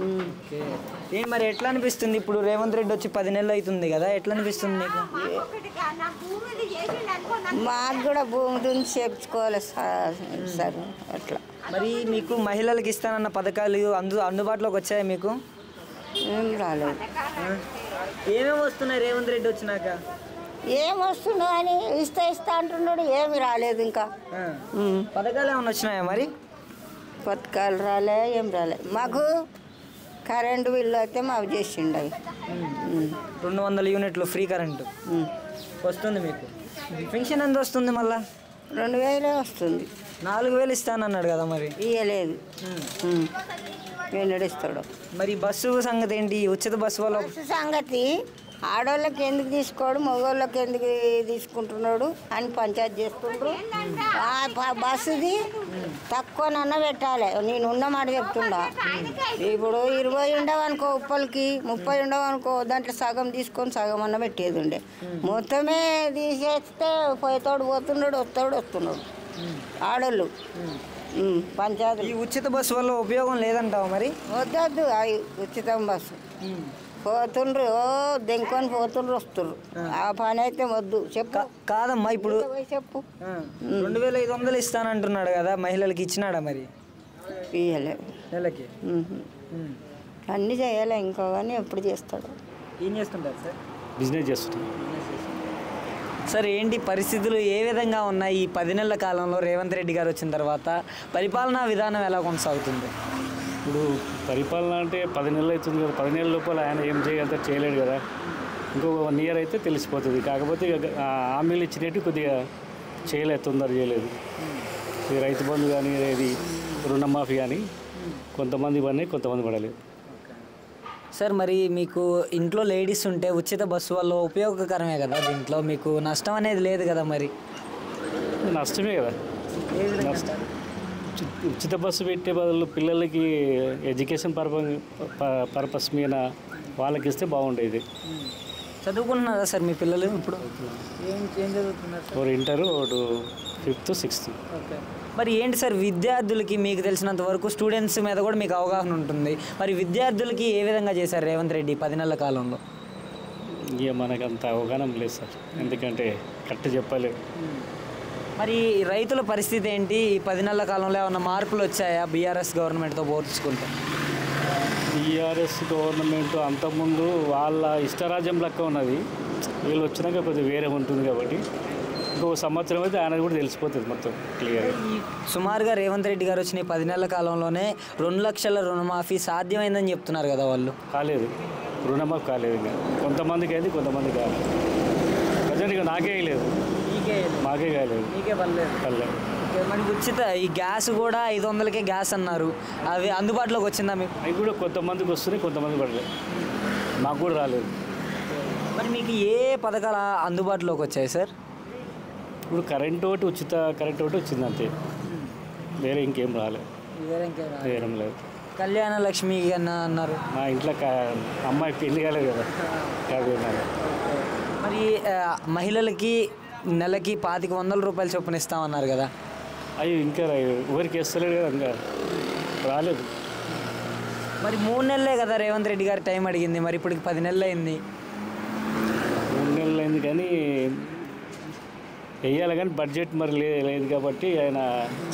A: ఏం మరి ఎట్లా అనిపిస్తుంది ఇప్పుడు రేవంత్ రెడ్డి వచ్చి 10 నెలలు అవుతుంది కదా, ఎట్లా అనిపిస్తుంది మీకు?
B: మాకు కూడా భూమి గురించి చెప్పుకోవాలి సార్. అట్లా
A: మరి మీకు మహిళలకు ఇస్తానన్న పథకాలు అందుబాటులోకి వచ్చాయి మీకు?
B: ఏం రాలేదు.
A: ఏమేమి వస్తున్నాయి రేవంత్ రెడ్డి వచ్చినాక?
B: ఏం వస్తుందో అని ఇస్తా అంటున్నాడు, ఏమి రాలేదు ఇంకా.
A: పథకాలు ఏమైనా వచ్చినాయా మరి?
B: పథకాలు రాలే, ఏం రాలే. మాకు
E: కరెంటు బిల్లు అయితే మాకు చేసిండు అవి
A: 200 యూనిట్లు ఫ్రీ కరెంటు వస్తుంది మీకు. పెన్షన్ ఎంత వస్తుంది మళ్ళా?
E: 2000 వస్తుంది.
A: 4000 ఇస్తానన్నాడు కదా మరి.
E: ఇయ్యలేదు. నడుస్తాడు.
A: మరి బస్సు సంగతి ఏంటి? ఉచిత బస్సు వల్ల
E: సంగతి ఆడోళ్ళకి ఎందుకు తీసుకోడు, మగవాళ్ళకి ఎందుకు తీసుకుంటున్నాడు అని పంచాయతీ చేస్తుండ్రు. బస్సుది తక్కువనన్నా పెట్టాలి. నేను ఉన్న మాట చెప్తుండా. ఇప్పుడు 20 ఉండవు అనుకో, ఉప్పలకి 30 ఉండవు అనుకో, దాంట్లో సగం తీసుకొని సగం అన్న పెట్టేది ఉండే. మొత్తమే తీసేస్తే పోయేతోడు పోతున్నాడు, వస్తున్నాడు ఆడోళ్ళు. పంచాయతీ
A: ఈ ఉచిత బస్సు వల్ల ఉపయోగం లేదంటావు మరి?
E: వద్దొద్దు అవి ఉచితం బస్సు. పోతుండ్రు, దెంకొని పోతుండ్రు, వస్తుండ్రు. ఆ పని అయితే వద్దు. చెప్పు.
A: కాదమ్మా, ఇప్పుడు
E: చెప్పు.
A: 2500 ఇస్తానంటున్నాడు కదా, మహిళలకి ఇచ్చినాడా మరి?
E: ఇయ్యలేదు.
A: నెలకి
E: అన్నీ చేయాలి ఇంకో, కానీ ఎప్పుడు చేస్తాడు.
A: ఏం చేస్తుంటారు సార్?
F: బిజినెస్ చేస్తుంటాం
A: సార్. ఏంటి పరిస్థితులు ఏ విధంగా ఉన్నాయి ఈ 10 నెలల కాలంలో రేవంత్ రెడ్డి గారు వచ్చిన తర్వాత? పరిపాలనా విధానం ఎలా కొనసాగుతుంది?
F: ఇప్పుడు పరిపాలన అంటే 10 నెలలు అవుతుంది కదా, 10 నెలల లోపల ఆయన ఏం చేయగలుగుతా చేయలేడు కదా. ఇంకొక 1 ఇయర్ అయితే తెలిసిపోతుంది. కాకపోతే ఇక హామీలు ఇచ్చినట్టు కొద్దిగా చేయలేదు, తొందర చేయలేదు. ఈ రైతు బంధు కానీ, ఇది రుణమాఫీ కానీ కొంతమంది పడినాయి, కొంతమంది పడలేదు.
A: సార్, మరి మీకు ఇంట్లో లేడీస్ ఉంటే ఉచిత బస్సు వల్ల ఉపయోగకరమే కదా, దీంట్లో మీకు నష్టం అనేది లేదు కదా మరి?
F: నష్టమే కదా. ఉచిత బస్సు పెట్టే బదులు పిల్లలకి ఎడ్యుకేషన్ పర్పస్ మీద వాళ్ళకి ఇస్తే బాగుండేది.
A: చదువుకుంటున్నారా సార్ మీ పిల్లలు? ఇప్పుడు ఏం చదువుతున్నారు?
F: ఒకరు ఇంటరు, ఒకటి 5th, 6th.
A: ఓకే. మరి ఏంటి సార్, విద్యార్థులకి మీకు తెలిసినంత వరకు స్టూడెంట్స్ మీద కూడా మీకు అవగాహన ఉంటుంది. మరి విద్యార్థులకి ఏ విధంగా చేశారు రేవంత్ రెడ్డి 10 నెలల కాలంలో?
F: ఇక మనకు అంత అవగాహన లేదు సార్, ఎందుకంటే కరెక్ట్ చెప్పలేదు.
A: మరి రైతుల పరిస్థితి ఏంటి? ఈ 10 నెలల కాలంలో ఏమైనా మార్పులు వచ్చాయా బీఆర్ఎస్ గవర్నమెంట్తో పోల్చుకుంటే?
F: బీఆర్ఎస్ గవర్నమెంట్ అంతకుముందు వాళ్ళ ఇష్టరాజ్యం లెక్క ఉన్నది, వీళ్ళు వచ్చినాక కొద్దిగా వేరే ఉంటుంది. కాబట్టి ఇంకొక సంవత్సరం అయితే ఆయన కూడా తెలిసిపోతుంది మొత్తం క్లియర్గా.
A: సుమారుగా రేవంత్ రెడ్డి గారు వచ్చిన 10 నెలల కాలంలోనే 2 లక్షల రుణమాఫీ సాధ్యమైందని చెప్తున్నారు కదా వాళ్ళు.
F: కాలేదు, రుణమాఫీ కాలేదు. ఇంకా కొంతమందికి అయింది, కొంతమంది కాలేదు. ప్రజెంట్ ఇక నాకే వేయలేదు, మాకే కాలేదు, పర్లేదు.
A: మనకి ఉచిత ఈ గ్యాస్ కూడా 500కే గ్యాస్ అన్నారు, అవి అందుబాటులోకి వచ్చిందా మీకు?
F: అవి కూడా కొంతమందికి వస్తున్నాయి, కొంతమంది పడలేదు. మాకు కూడా రాలేదు.
A: మరి మీకు ఏ పథకాలు అందుబాటులోకి వచ్చాయి సార్?
F: ఇప్పుడు కరెంట్ ఒకటి, ఉచిత కరెంట్ ఒకటి వచ్చింది అంతే, వేరే ఇంకేం రాలేదు. వేరేం లేదు.
A: కళ్యాణ లక్ష్మి అన్నారు.
F: మా ఇంట్లో అమ్మాయి పెళ్లి కాలేదు కదా, కాబట్టి.
A: మరి మహిళలకి నెలకి 2500 రూపాయలు చొప్పున ఇస్తామన్నారు కదా,
F: అవి ఇంకా ఎవరికి వేస్తలేడు కదా, ఇంకా రాలేదు.
A: మరి 3 నెలలే కదా రేవంత్ రెడ్డి గారు టైం అడిగింది, మరి ఇప్పటికి 10 నెలలు అయింది.
F: 3 నెలలు అయింది కానీ వేయాలి, కానీ బడ్జెట్ మరి లేదు కాబట్టి ఆయన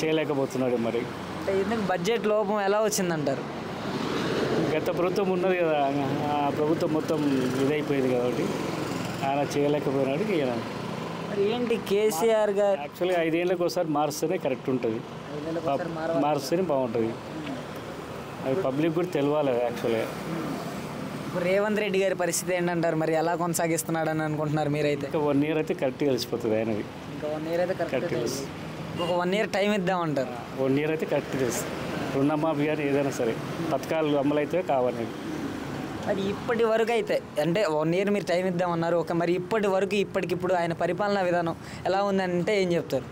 F: చేయలేకపోతున్నాడు. మరి
A: ఎందుకు బడ్జెట్ లోపం ఎలా వచ్చిందంటారు?
F: గత ప్రభుత్వం ఉన్నది కదా, ఆ ప్రభుత్వం మొత్తం ఇదైపోయింది కాబట్టి ఆయన చేయలేకపోయినాడు. ఈయన
A: మరి ఏంటి కేసీఆర్ గారు
F: యాక్చువల్గా 5 ఏళ్ళకి ఒకసారి మారుస్తేనే కరెక్ట్ ఉంటుంది, మారుస్తేనే బాగుంటుంది. అది పబ్లిక్ కూడా తెలియాలి యాక్చువల్గా.
A: ఇప్పుడు రేవంత్ రెడ్డి గారి పరిస్థితి ఏంటంటారు? మరి ఎలా కొనసాగిస్తున్నాడని అనుకుంటున్నారు మీరైతే?
F: ఇంకా 1 ఇయర్ అయితే కరెక్ట్గా తెలిసిపోతుంది ఆయనది.
A: ఇంకా 1 ఇయర్ అయితే
F: కరెక్ట్ తెలుసు.
A: ఒక 1 ఇయర్ టైం ఇద్దామంటారు?
F: 1 ఇయర్ అయితే కరెక్ట్ తెలుసు. రుణమాఫీ కానీ ఏదైనా సరే పథకాలు అమలైతే కావాలి.
A: మరి ఇప్పటి వరకు అయితే అంటే 1 ఇయర్ మీరు టైం ఇద్దామన్నారు, ఒక మరి ఇప్పటి వరకు ఇప్పటికిప్పుడు ఆయన పరిపాలనా విధానం ఎలా ఉందంటే ఏం చెప్తారు?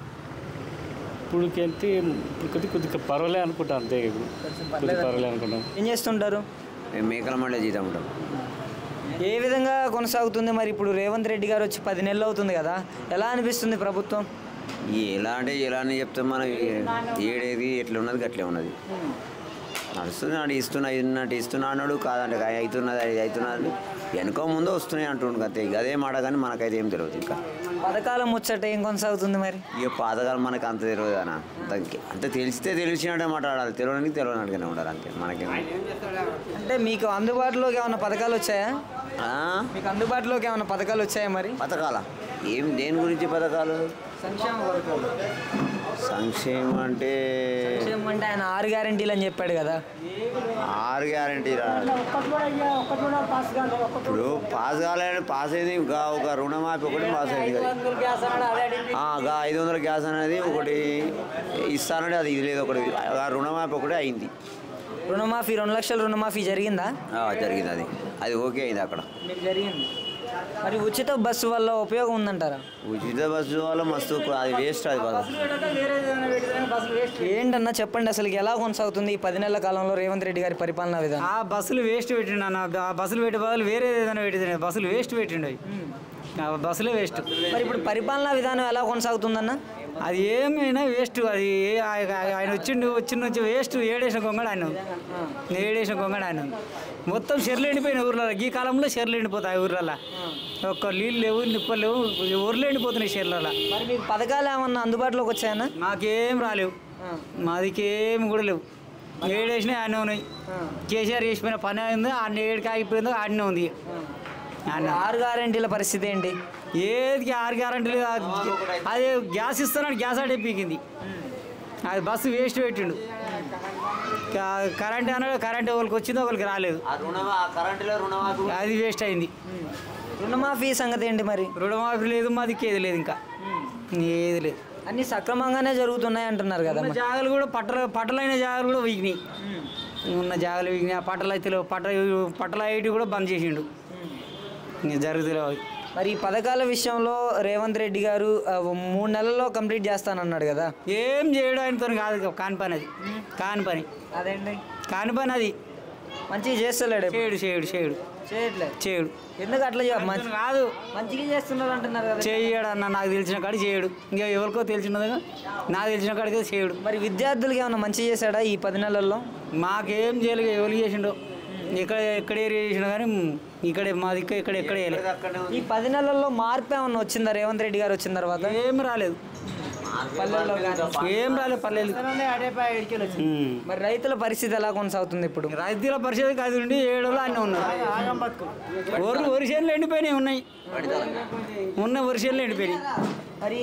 F: ఇప్పుడుకెళ్తే కొద్దిగా పర్వాలే అనుకుంటాం, అంతే. ఇప్పుడు కొద్దిగా పర్వాలే అనుకుంటాం.
A: ఏం చేస్తుంటారు?
G: మేకల మండలి జీతం ఉంటాం.
A: ఏ విధంగా కొనసాగుతుంది మరి? ఇప్పుడు రేవంత్ రెడ్డి గారు వచ్చి 10 నెలలు అవుతుంది కదా, ఎలా అనిపిస్తుంది ప్రభుత్వం?
G: ఎలా అంటే ఎలా అని చెప్తాం మనం, ఏడేది ఎట్లా ఉన్నది అట్లే ఉన్నది. నడుస్తున్నాడు, ఇస్తున్నా అన్నాడు, కాదంటే అవుతున్నది వెనుక ముందు వస్తున్నాయి అంటుండు అంతే. అదే మాట కానీ మనకైతే ఏం తెలియదు. ఇంకా
A: పథకాల ముచ్చట ఏం కొనసాగుతుంది మరి?
G: ఇక పథకాలు మనకు అంత తెలియదు అన్న, అంత తెలిసితే తెలిసినట్టే మాట్లాడాలి, తెలియనట్టుగానే ఉండాలి అంతే. మనకేం
A: అంటే మీకు అందుబాటులోకి ఏమైనా పథకాలు వచ్చాయా? మీకు అందుబాటులోకి ఏమైనా పథకాలు వచ్చాయా మరి?
G: పథకాల ఏం, దేని గురించి పథకాలు?
A: సంక్షేమ పథకాలు
G: సంక్షేమం అంటే
A: ఆయన 6 గ్యారెంటీలు అని చెప్పాడు కదా.
G: 6 గ్యారెంటీ ఇప్పుడు పాస్ కాలేదని పాస్ అయింది. ఒక రుణమాఫీ ఒకటి పాస్ అయింది కదా. 500 గ్యాస్ అనేది ఒకటి ఇస్తానంటే అది ఇది లేదు. ఒకటి రుణమాఫీ ఒకటి అయింది.
A: రుణమాఫీ 2 లక్షల రుణమాఫీ జరిగిందా?
G: జరిగింది. అది ఓకే అయింది అక్కడ.
A: జరిగింది. మరి ఉచిత బస్సు వల్ల ఉపయోగం ఉందంటారా?
G: ఉచిత బస్సు వల్ల మస్తు అది వేస్ట్. అది
A: ఏంటన్నా చెప్పండి, అసలు ఎలా కొనసాగుతుంది ఈ 10 నెలల కాలంలో రేవంత్ రెడ్డి గారి పరిపాలనా విధానం?
H: ఆ బస్సులు వేస్ట్ పెట్టిండు అన్న. ఆ బస్సులు పెట్టే బదులు వేరే ఏదైనా పెట్టిండు. బస్సులు వేస్ట్ పెట్టిండు. అవి బస్సులే వేస్ట్.
A: మరి ఇప్పుడు పరిపాలనా విధానం ఎలా కొనసాగుతుందన్న?
H: అది ఏమైనా వేస్ట్. అది ఆయన వచ్చిన నుంచి వేస్ట్. ఏడేసిన గొంగడు ఆయన మొత్తం చెర్లు ఎండిపోయిన ఊర్లలో. ఈ కాలంలో చెర్లు ఎండిపోతాయి ఊర్లలో. ఒక్క నీళ్ళు లేవు, నిప్పలు లేవు, ఊర్లు ఎండిపోతున్నాయి చెర్లలో.
A: మరి మీకు పథకాలు ఏమన్నా అందుబాటులోకి వచ్చాయన్నా?
H: మాకేం రాలేవు. మాదికేం కూడా లేవు. ఏడేసినా ఆడనే ఉన్నాయి. కేసీఆర్ చేసిపోయిన పని అయింది. ఆడిని ఏడికి ఆగిపోయిందో ఆడనే ఉంది.
A: 6 గ్యారెంటీల పరిస్థితి ఏంటి?
H: ఏది 6 గ్యారెంటీలు? అది గ్యాస్ ఇస్తున్నాడు, గ్యాస్ ఆడే పీకింది. అది బస్సు వేస్ట్ పెట్టిండు. కరెంట్ అన్నాడు, కరెంట్ ఎవరికి వచ్చిందో ఒకరికి రాలేదు. అది వేస్ట్ అయింది.
A: రుణమాఫీ సంగతి ఏంటి మరి?
H: రుణమాఫీ లేదు, మాదికి ఏది లేదు, ఇంకా ఏది లేదు.
A: అన్ని సక్రమంగానే జరుగుతున్నాయి అంటున్నారు కదా.
H: జాగాలు కూడా పట్టలైన జాగాలు కూడా వీగినాయి. ఉన్న జాగాలు వీగినాయి. ఆ పట్టలు అయితే పట్టల ఐటీ కూడా బంద్ చేసిండు. ఇంకా జరుగుతుంది.
A: మరి ఈ పథకాల విషయంలో రేవంత్ రెడ్డి గారు 3 నెలల్లో కంప్లీట్ చేస్తానన్నాడు కదా.
H: ఏం చేయడం ఆయనతో కాదు. కాని పని అది.
A: అదేంటి
H: కాని పని అది.
A: మంచిగా చేస్తలేడు. చేయడు. ఎందుకు అట్లా
H: కాదు,
A: మంచిగా చేస్తున్నారు అంటున్నారు కదా.
H: చేయడు అన్న. నాకు తెలిసిన కాడికి చేయడు. ఇంకా ఎవరికో తెలిసినదిగా నాకు తెలిసిన కాడికి చేయడు.
A: మరి విద్యార్థులకి ఏమన్నా మంచి చేశాడా ఈ 10 నెలల్లో?
H: మాకేం చేయలేదు. ఎవరు చేసిండో ఎక్కడ ఏరియా చేసినా కానీ ఇక్కడే మాది ఇక్కడ
A: ఈ 10 నెలల్లో మార్పు ఏమన్నా వచ్చిందా రేవంత్ రెడ్డి గారు వచ్చిన తర్వాత?
H: ఏం రాలేదు. ఏం రాలేదు పల్లెలు.
A: మరి రైతుల పరిస్థితి ఎలా కొనసాగుతుంది ఇప్పుడు?
H: రైతుల పరిస్థితి అది ఉండి 7 రోజులు అన్నీ ఉన్నారు. వరిసేళ్ళు ఎండిపోయినాయి ఉన్నాయి. వరిసేళ్ళు ఎండిపోయినాయి.
A: మరి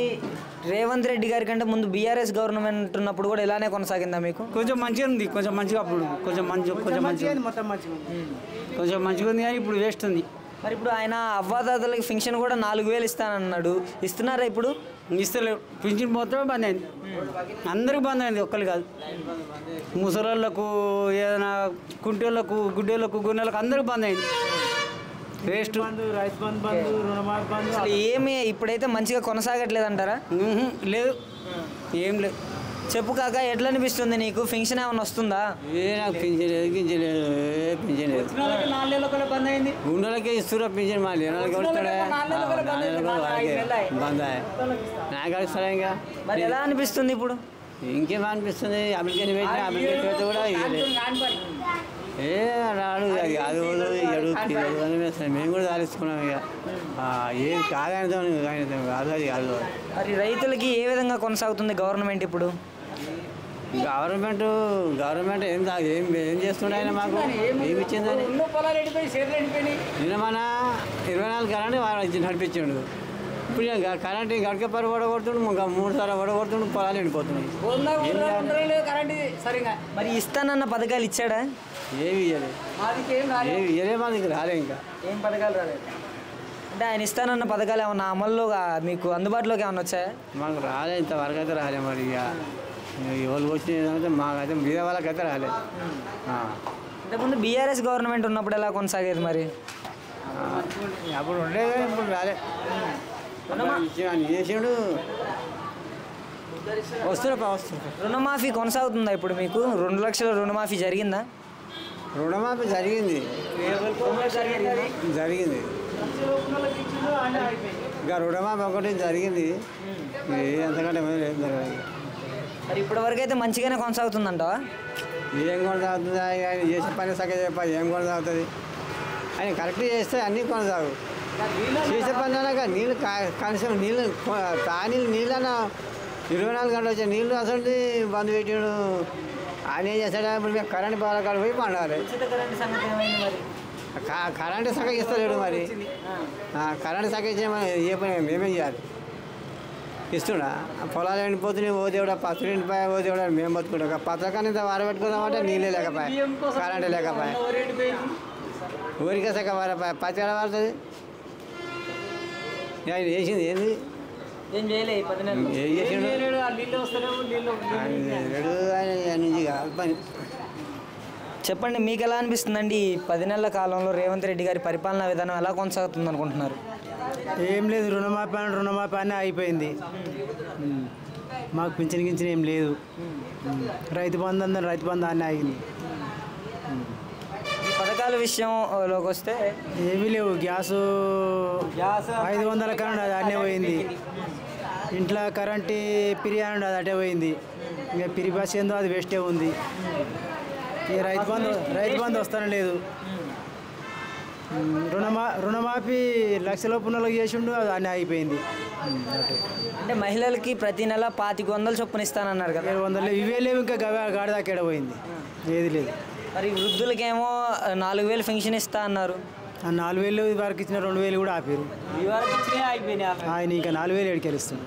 A: రేవంత్ రెడ్డి గారి కంటే ముందు బీఆర్ఎస్ గవర్నమెంట్ ఉన్నప్పుడు కూడా ఇలానే కొనసాగిందా మీకు?
H: కొంచెం మంచిగా ఉంది. కొంచెం మంచిగా అప్పుడు కొంచెం మంచిగా ఉంది కానీ ఇప్పుడు వేస్ట్ ఉంది.
A: మరి ఇప్పుడు ఆయన అవ్వాదాతలకి పెన్షన్ కూడా 4000 ఇస్తానన్నాడు. ఇస్తున్నారా ఇప్పుడు?
H: ఇస్తలేవు. పెన్షన్ మొత్తమే బంద్ అయింది. అందరికి బంద్ అయింది, ఒక్కరు కాదు. ముసలోళ్ళకు, ఏదైనా కుంటోళ్ళకు, గుడ్డోళ్ళకు, గున్నెలకు అందరికి బంద్ అయింది. వేస్ట్.
F: రైతు బంధు, రుణమాఫీ బంధు
A: ఏమి ఇప్పుడైతే మంచిగా కొనసాగట్లేదు అంటారా?
H: లేదు, ఏం లేదు.
A: చెప్పు కాక, ఎట్లా అనిపిస్తుంది నీకు? పెన్షన్ ఏమైనా వస్తుందా?
H: నాకు పెన్షన్ లేదు, పెన్షన్ లేదు. 4 నెలల కూడా బంద్ అయింది. గుండెలకే ఇస్తున్నా పెన్షన్. మా లేనాలకి వస్తాడా బంద్ నాకు వస్తాడా? ఇంకా
A: మరి ఎలా అనిపిస్తుంది ఇప్పుడు?
H: ఇంకేం అనిపిస్తుంది? అమెరికన్ పెడితే కూడా రాడు. అది మేము కూడా సాధిస్తున్నాం. ఇక ఏది కాదని కాదు. అది కాదు.
A: మరి రైతులకి ఏ విధంగా కొనసాగుతుంది గవర్నమెంట్ ఇప్పుడు?
H: గవర్నమెంట్ ఏం చేస్తుండే ఆయన మాకు? ఏమి ఇచ్చిందని? నిన్న మన 24 కరెంట్ నడిపించిండు. ఇప్పుడు కరెంట్ గడక పరి వడగొడుతుండు, 3 సార్లు వడగొడుతుండు, పొలాలు ఎండిపోతున్నాయి.
A: మరి ఇస్తానన్న పథకాలు ఇచ్చాడా?
H: ఏమి ఇవ్వలేదు. మా దగ్గర రాలే. ఇంకా
A: ఏం పథకాలు రాలేదు అంటే ఆయన ఇస్తానన్న పథకాలు ఏమన్నా అమల్లో మీకు అందుబాటులోకి ఏమన్నా వచ్చాయా?
H: మాకు రాలే, ఇంతవరకు అయితే రాలే. మరి ఇక ఎవరు వచ్చిందంటే మాకైతే మీద వాళ్ళకైతే రాలే.
A: ఇంతకుముందు బీఆర్ఎస్ గవర్నమెంట్ ఉన్నప్పుడు ఎలా కొనసాగేది మరి?
H: అప్పుడు ఉండేది, ఇప్పుడు రాలే. చేసిండు. వస్తున్నా.
A: రుణమాఫీ కొనసాగుతుందా ఇప్పుడు మీకు? 2 లక్షల రుణమాఫీ జరిగిందా?
H: రుణమాఫీ జరిగింది. ఇంకా రుణమాఫీ ఒకటి జరిగింది. ఎంతకంటే
A: మరి ఇప్పటివరకు అయితే మంచిగానే కొనసాగుతుందంటావా?
H: ఏం కొనసాగుతుంది? ఆయన చేసే పని సగం చెప్పాలి. ఏం కొనసాగుతుంది? ఆయన కరెక్ట్ చేస్తే అన్నీ కొనసాగు. చేసే పని అనగా నీళ్ళు కనీసం నీళ్ళు నీళ్ళన్నా 24 గంటలు వచ్చే నీళ్ళు అసలు బంద్ పెట్టాడు. ఆయన ఏం చేస్తాడు? ఇప్పుడు మేము కరెంట్ బాగా పోయి పండాలి. కరెంటు సగం ఇస్తలేడు. మరి కరెంటు సగం ఇచ్చే ఏ పని మేమేం చేయాలి? ఇస్తున్నా పొలాలు ఎండిపోతున్నాయి ఓ దేవుడా పత్తులు ఎండిపోయా ఓ దేవుడా మేము బతుకుంటాం పత్రకాన్ని ఇంత వారబెట్టుకుందామంటే నీళ్ళే లేకపోయా కరెంటే లేకపోయా ఊరికే సగ వారపోయా పత్తి ఎడ పడుతుంది ఆయన చేసింది ఏంది
A: ఏం చేయలే ఈ 10 నెలలు
H: ఏం చేసిండు ఆయన నుంచి కాదు పని
A: చెప్పండి, మీకు ఎలా అనిపిస్తుందండి ఈ 10 నెలల కాలంలో రేవంత్ రెడ్డి గారి పరిపాలనా విధానం ఎలా కొనసాగుతుంది అనుకుంటున్నారు?
I: ఏం లేదు, రుణమాఫీ అని అయిపోయింది. మాకు పింఛన్ ఏం లేదు. రైతు బంధు అని ఆగింది.
A: ఈ పథకాల విషయంలోకి వస్తే
I: ఏమీ లేవు. గ్యాసు 500 కరెంట్ అది అన్నే పోయింది. ఇంట్లో కరెంటు పిరియాడు అది అటే పోయింది. ఇక పిరి బస్ ఏందో అది వేస్టే ఉంది. ఇక రైతు బంధు వస్తానే లేదు. రుణమాఫీ లక్షలోపు నెలకు చేసిండు అది అన్నీ అయిపోయింది.
A: అంటే మహిళలకి ప్రతి నెల 2500 చొప్పున ఇస్తానన్నారు కదా.
I: 700 ఇవే లేవు, ఇంకా గాడి దాకా పోయింది, ఏది లేదు.
A: మరి వృద్ధులకేమో 4000 పెన్షన్ ఇస్తా అన్నారు.
I: 4000 వరకు ఇచ్చిన 2000 కూడా ఆపారు. ఆయన ఇంకా 4000 ఎడికెళ్ళిస్తుంది.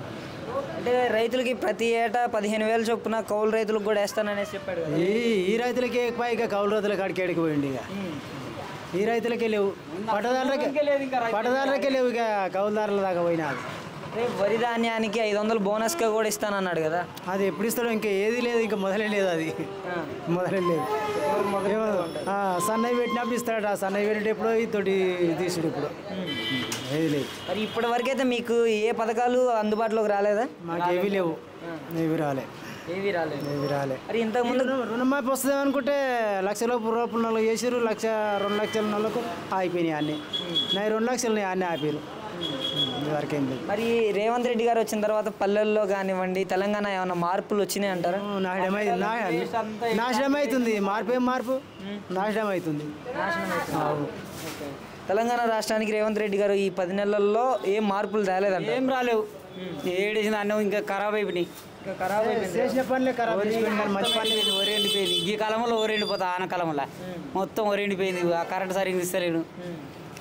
A: అంటే రైతులకి ప్రతి ఏటా 15000 చొప్పున కౌలు రైతులకు కూడా వేస్తాననేసి చెప్పాడు.
I: ఈ రైతులకే ఎక్కువ, ఇక కౌలు రైతుల కాడికి ఎడికి పోయింది. ఇక ఈ రైతులకే లేవు, పట్టదారులకే లేవు, ఇక కౌలుదారుల దాకా పోయినా.
A: వరి ధాన్యానికి 500 బోనస్గా కూడా ఇస్తానన్నాడు కదా.
I: అది ఎప్పుడు ఇస్తాడో ఇంకా ఏది లేదు, ఇంకా మొదలే లేదు. అది మొదలే లేదు. సన్నయ్య పెట్టినప్పుడు ఇస్తాడట. సన్నయ్య పెట్టేటప్పుడు తోటి తీసుడు ఇప్పుడు ఏది లేదు.
A: మరి ఇప్పటి వరకైతే మీకు ఏ పథకాలు అందుబాటులోకి రాలేదా?
I: మాకు ఏవి లేవు, ఏవి రాలే. మరి ఇంతకుముందు రుణమాఫీ వస్తుంది అనుకుంటే 1,00,000 రూపాయలు చేసారు. 1,00,000 2 లక్షల నెలకు అయిపోయినాయి అన్నీ. 2 లక్షలు అన్నీ ఆపారు. వరకేం లేదు.
A: మరి రేవంత్ రెడ్డి గారు వచ్చిన తర్వాత పల్లెల్లో కానివ్వండి తెలంగాణ ఏమైనా మార్పులు వచ్చినాయి అంటారా?
I: నాశనం అవుతుంది. మార్పు నాశనం అవుతుంది.
A: తెలంగాణ రాష్ట్రానికి రేవంత్ రెడ్డి గారు ఈ 10 నెలల్లో ఏం మార్పులు రాలేదంట?
J: ఏం రాలేవు. ఏడేసిన అన్నం ఇంకా ఖరాబ్ అయిపోయినాయి.
I: చేసిన పనులే ఖరాబ్ అయిపోయింది. మంచి పనులు
J: ఒరి ఎండిపోయింది. ఈ కాలంలో ఒరి ఎండిపోతా. ఆన కాలంలో మొత్తం ఒరి ఎండిపోయింది. ఆ కరెంట్ సరిగ్గా ఇస్తలేడు.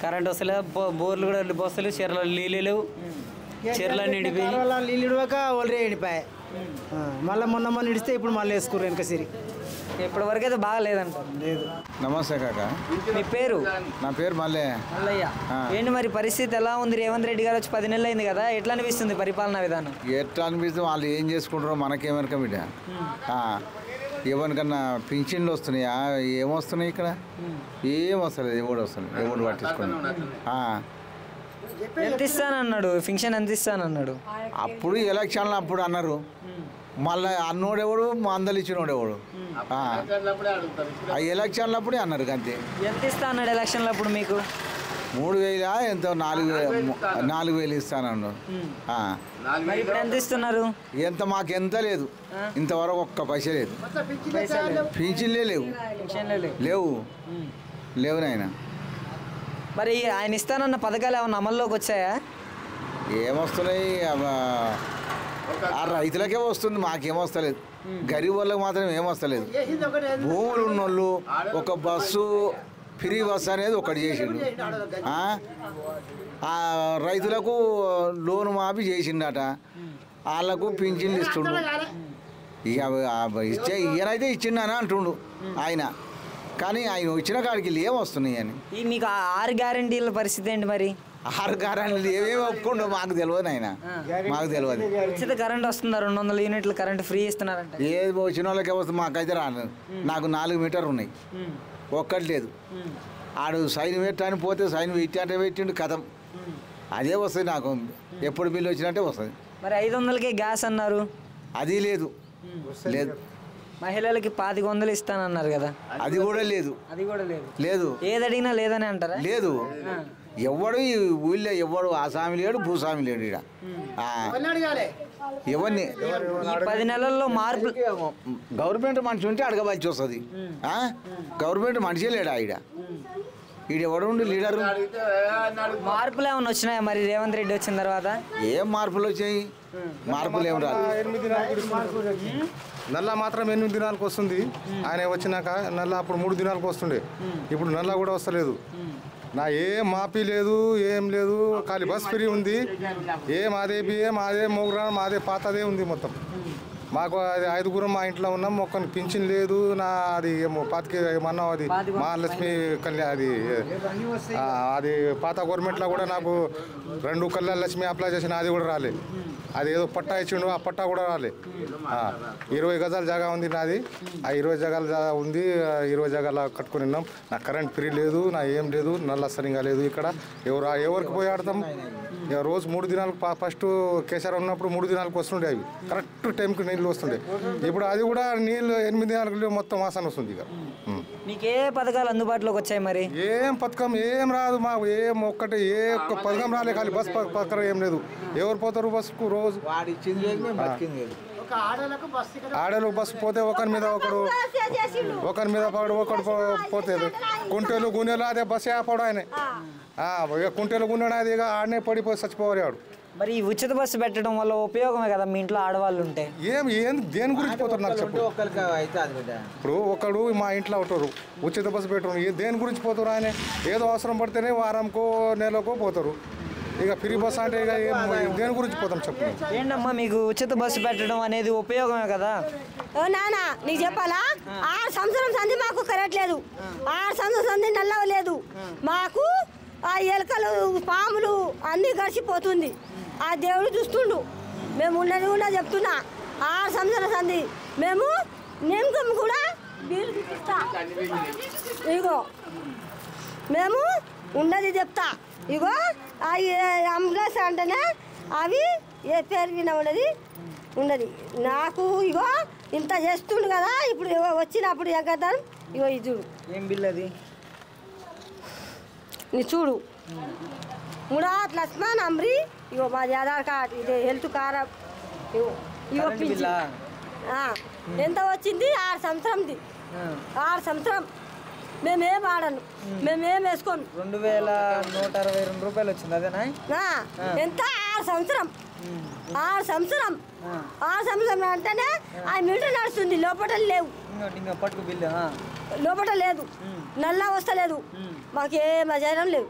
J: కరెంట్ వస్తలేదు. బోర్లు కూడా వస్తలేవు. చెర్లలో నీళ్ళు లేవు. చెర్లన్నీ ఎండిపోయి
I: నీళ్ళు ఇడవక ఒరే ఎండిపోయాయి. మళ్ళీ మొన్న ఇడిస్తే ఇప్పుడు మళ్ళీ వేసుకుర్రు వెనక సిరి.
A: ఇప్పటి వరకు అయితే బాగా లేదంట.
I: లేదు.
K: నమస్తే కాక.
A: మీ పేరు?
K: నా పేరు
A: మల్లయ్య. ఏంటి మరి పరిస్థితి ఎలా ఉంది? రేవంత్ రెడ్డి గారు వచ్చి 10 నెలలు అయింది కదా, ఎట్లా అనిపిస్తుంది పరిపాలనా విధానం?
K: ఎట్లా అనిపిస్తుంది? వాళ్ళు ఏం చేసుకుంటారో మనకేమనక బిడ్డ. ఎవరికన్నా పింఛన్లు వస్తున్నాయా? ఏమొస్తున్నాయి ఇక్కడ? ఏం వస్తలేదు. ఎవడు పట్టించుకుని
A: ఎంత ఇస్తానన్నాడు? పింఛన్ ఎంత ఇస్తానన్నాడు?
K: అప్పుడు ఎలక్షన్లు అప్పుడు అన్నారు. మళ్ళీ అన్నోడెవడు మందలు ఇచ్చినోడెవడు? ఆ ఎలక్షన్లు అప్పుడే అన్నారు అంతే.
A: ఎంత ఇస్తా అన్నాడు ఎలక్షన్లు అప్పుడు మీకు?
K: 3000 ఎంతో 4000 ఇస్తానన్నాడు.
A: ఎంత ఇస్తున్నారు?
K: ఎంత మాకెంత లేదు. ఇంతవరకు ఒక్క పైసా లేదు. పింఛన్లే లేవు నాయన.
A: మరి ఆయన ఇస్తానన్న పథకాలు ఏమన్నా అమల్లోకి వచ్చాయా?
K: ఏమొస్తున్నాయి? ఆ రైతులకే వస్తుంది, మాకేమొస్తలేదు. గరీబ్ వాళ్ళకి మాత్రం ఏమొస్తలేదు. భూములు ఉన్నోళ్ళు ఒక బస్సు ఫ్రీ బస్సు అనేది ఒకటి చేసిండు. ఆ రైతులకు లోను మాఫీ చేసిండట. వాళ్ళకు పింఛన్లు ఇస్తుండు. ఇక ఈయనైతే ఇచ్చిండని అంటుండు ఆయన. కానీ ఆయన వచ్చిన కాడికి ఏమొస్తున్నాయి అని.
A: మీకు 6 గ్యారెంటీల పరిస్థితి ఏంటి మరి?
K: 6 గ్యారెంటీలు ఏమేమి ఒప్పుకుండో మాకు తెలియదు ఆయన. మాకు తెలియదు.
A: ఉచిత కరెంట్ వస్తుందా? 200 యూనిట్లు కరెంట్ ఫ్రీ ఇస్తున్నారంట.
K: ఏది వచ్చిన వాళ్ళకి వస్తుంది, మాకైతే రాను. నాకు 4 మీటర్లు ఉన్నాయి, ఒక్కటి లేదు. ఆడు సైన్ పెట్టని పోతే సైన్ పెట్టి అంటే పెట్టిండు కథం. అదే వస్తుంది నాకు. ఎప్పుడు బిల్లు వచ్చినట్టే వస్తుంది.
A: మరి 500కే గ్యాస్ అన్నారు,
K: అది లేదు.
A: మహిళలకి 2500 ఇస్తానన్నారు కదా,
K: అది కూడా లేదు. లేదు.
A: ఏది అడిగినా లేదని అంటారా?
K: లేదు. ఎవడు ఈ ఊళ్ళో ఎవడు ఆసామి లేడు, భూస్వామి లేడు. ఇక్కడ ఎవరిని
A: 10 నెలల్లో మార్పు.
K: గవర్నమెంట్ మనిషి ఉంటే అడగవలసి వస్తుంది. గవర్నమెంట్ మనిషి లేడా ఈడ? ఈడెవడు ఉండి లీడరు?
A: మార్పులు ఏమైనా వచ్చినాయా మరి రేవంత్ రెడ్డి వచ్చిన తర్వాత?
K: ఏం మార్పులు వచ్చాయి? మార్పులు ఏం రాదు.
L: నల్ల మాత్రం 8 దినాలకు వస్తుంది. ఆయన వచ్చినాక నల్ల అప్పుడు 3 దినాలకు వస్తుండే. ఇప్పుడు నల్ల కూడా వస్తలేదు. నా ఏం మాఫీ లేదు, ఏం లేదు, ఖాళీ బస్ ఫ్రీ ఉంది. మాదే బియ్యం, మాదే మోగురా, మాదే పాతదే ఉంది మొత్తం. మాకు అది 5గురం మా ఇంట్లో ఉన్నాం. ఒక్కరికి పింఛన్ లేదు. నా అది ఏమో పాతికి ఏమన్నా అది మహాలక్ష్మి కళ్యాణ్ అది పాత గవర్నమెంట్లో కూడా నాకు 2 కళ్యాణ లక్ష్మి అప్లై చేసిన, అది కూడా రాలే. అది ఏదో పట్టా ఇచ్చిండు, ఆ పట్టా కూడా రాలే. 20 గజాల జాగా ఉంది నాది. ఆ 20 గజాల జాగా ఉంది. 20 గజాల కట్టుకుని ఉన్నాం. నా కరెంట్ ఫ్రీ లేదు, నా ఏం లేదు, నల్ల సరిగా లేదు. ఇక్కడ ఎవరికి పోయి ఆడతాం? రోజు 3 దినాలకు ఫస్ట్ కేసీఆర్ ఉన్నప్పుడు 3 దినాలకు వస్తుండే, అవి కరెక్ట్ టైంకి నీళ్ళు వస్తుండే. ఇప్పుడు అది కూడా నీళ్ళు 8 దినాలకు మొత్తం వాసన వస్తుంది. ఇక
A: మీకు ఏ పథకాలు అందుబాటులోకి వచ్చాయి? మరి
L: ఏం పథకం ఏం రాదు మాకు. ఒక్క పథకం రాలే. ఖాళీ బస్ పథకం ఏం లేదు. ఎవరు పోతారు బస్సుకు? రోజు ఆడలకు బస్సు పోతే ఒకరి మీద ఒకడు పోతే కుంటేలు గుండెలు అదే బస్సు ఆపడు ఆయన. ఇక కుంటేలు గుండెడు అది ఇక ఆడనే పడిపోయి చచ్చిపోవాలి ఆడు.
A: మరి ఈ ఉచిత బస్సు పెట్టడం వల్ల ఉపయోగమే కదా మీ ఇంట్లో ఆడవాళ్ళు ఉంటే?
L: దేని గురించి పోతారు నాకు చెప్పు. ఇప్పుడు ఒకడు మా ఇంట్లో ఉంటారు, ఉచిత బస్సు పెట్టడం దేని గురించి పోతారు? ఆయన ఏదో అవసరం పడితేనే వారంకో నెలకో పోతారు. ఇక ఫ్రీ బస్ అంటే ఇక దేని గురించి పోతాం చెప్పు.
A: ఏంటమ్మా మీకు ఉచిత బస్సు పెట్టడం అనేది ఉపయోగమే కదా?
M: నాన్న నీకు చెప్పాలా? 6 సంవత్సరం సంధి మాకు కరెక్ట్ లేదు. 6 సంవత్సరం సంధి నల్ల లేదు మాకు. ఆ ఎలకలు పాములు అన్నీ గడిచిపోతుంది. ఆ దేవుడు చూస్తుండు. మేము ఉన్నది కూడా చెప్తున్నా. 6 సంవత్సరాల సంధి మేము నిమ్కం కూడా బిల్లు చూపిస్తా. ఇగో మేము ఉన్నది చెప్తా. ఇగో ఆ అంబులెన్స్ అంటేనే అవి ఏ పేరు విన ఉన్నది నాకు. ఇగో ఇంత చేస్తుండు కదా. ఇప్పుడు వచ్చినప్పుడు ఎగ్గదాం. ఇగో ఇది చూడు.
A: ఏం బిల్ అది?
M: నీ చూడు. మురాద్ లక్ష్మణ్ అమ్రి. ఇగో మాది ఆధార్ కార్డ్, ఇది హెల్త్ కార్డ్. ఇగో ఎంత వచ్చింది? 6 సంవత్సరంది. 6 సంవత్సరం మేమేం ఆడను, మేమేం వేసుకోను.
A: 2162 రూపాయలు వచ్చింది అదేనా?
M: ఎంత? 6 సంవత్సరం. 6 సంవత్సరం. 6 సంవత్సరం అంటేనే ఆ మీటర్ నడుస్తుంది. లోపల లేవు,
A: పట్టుకు బిల్లు
M: లోపల లేదు, నల్లా వస్తలేదు, మాకు ఏ మజారం లేవు.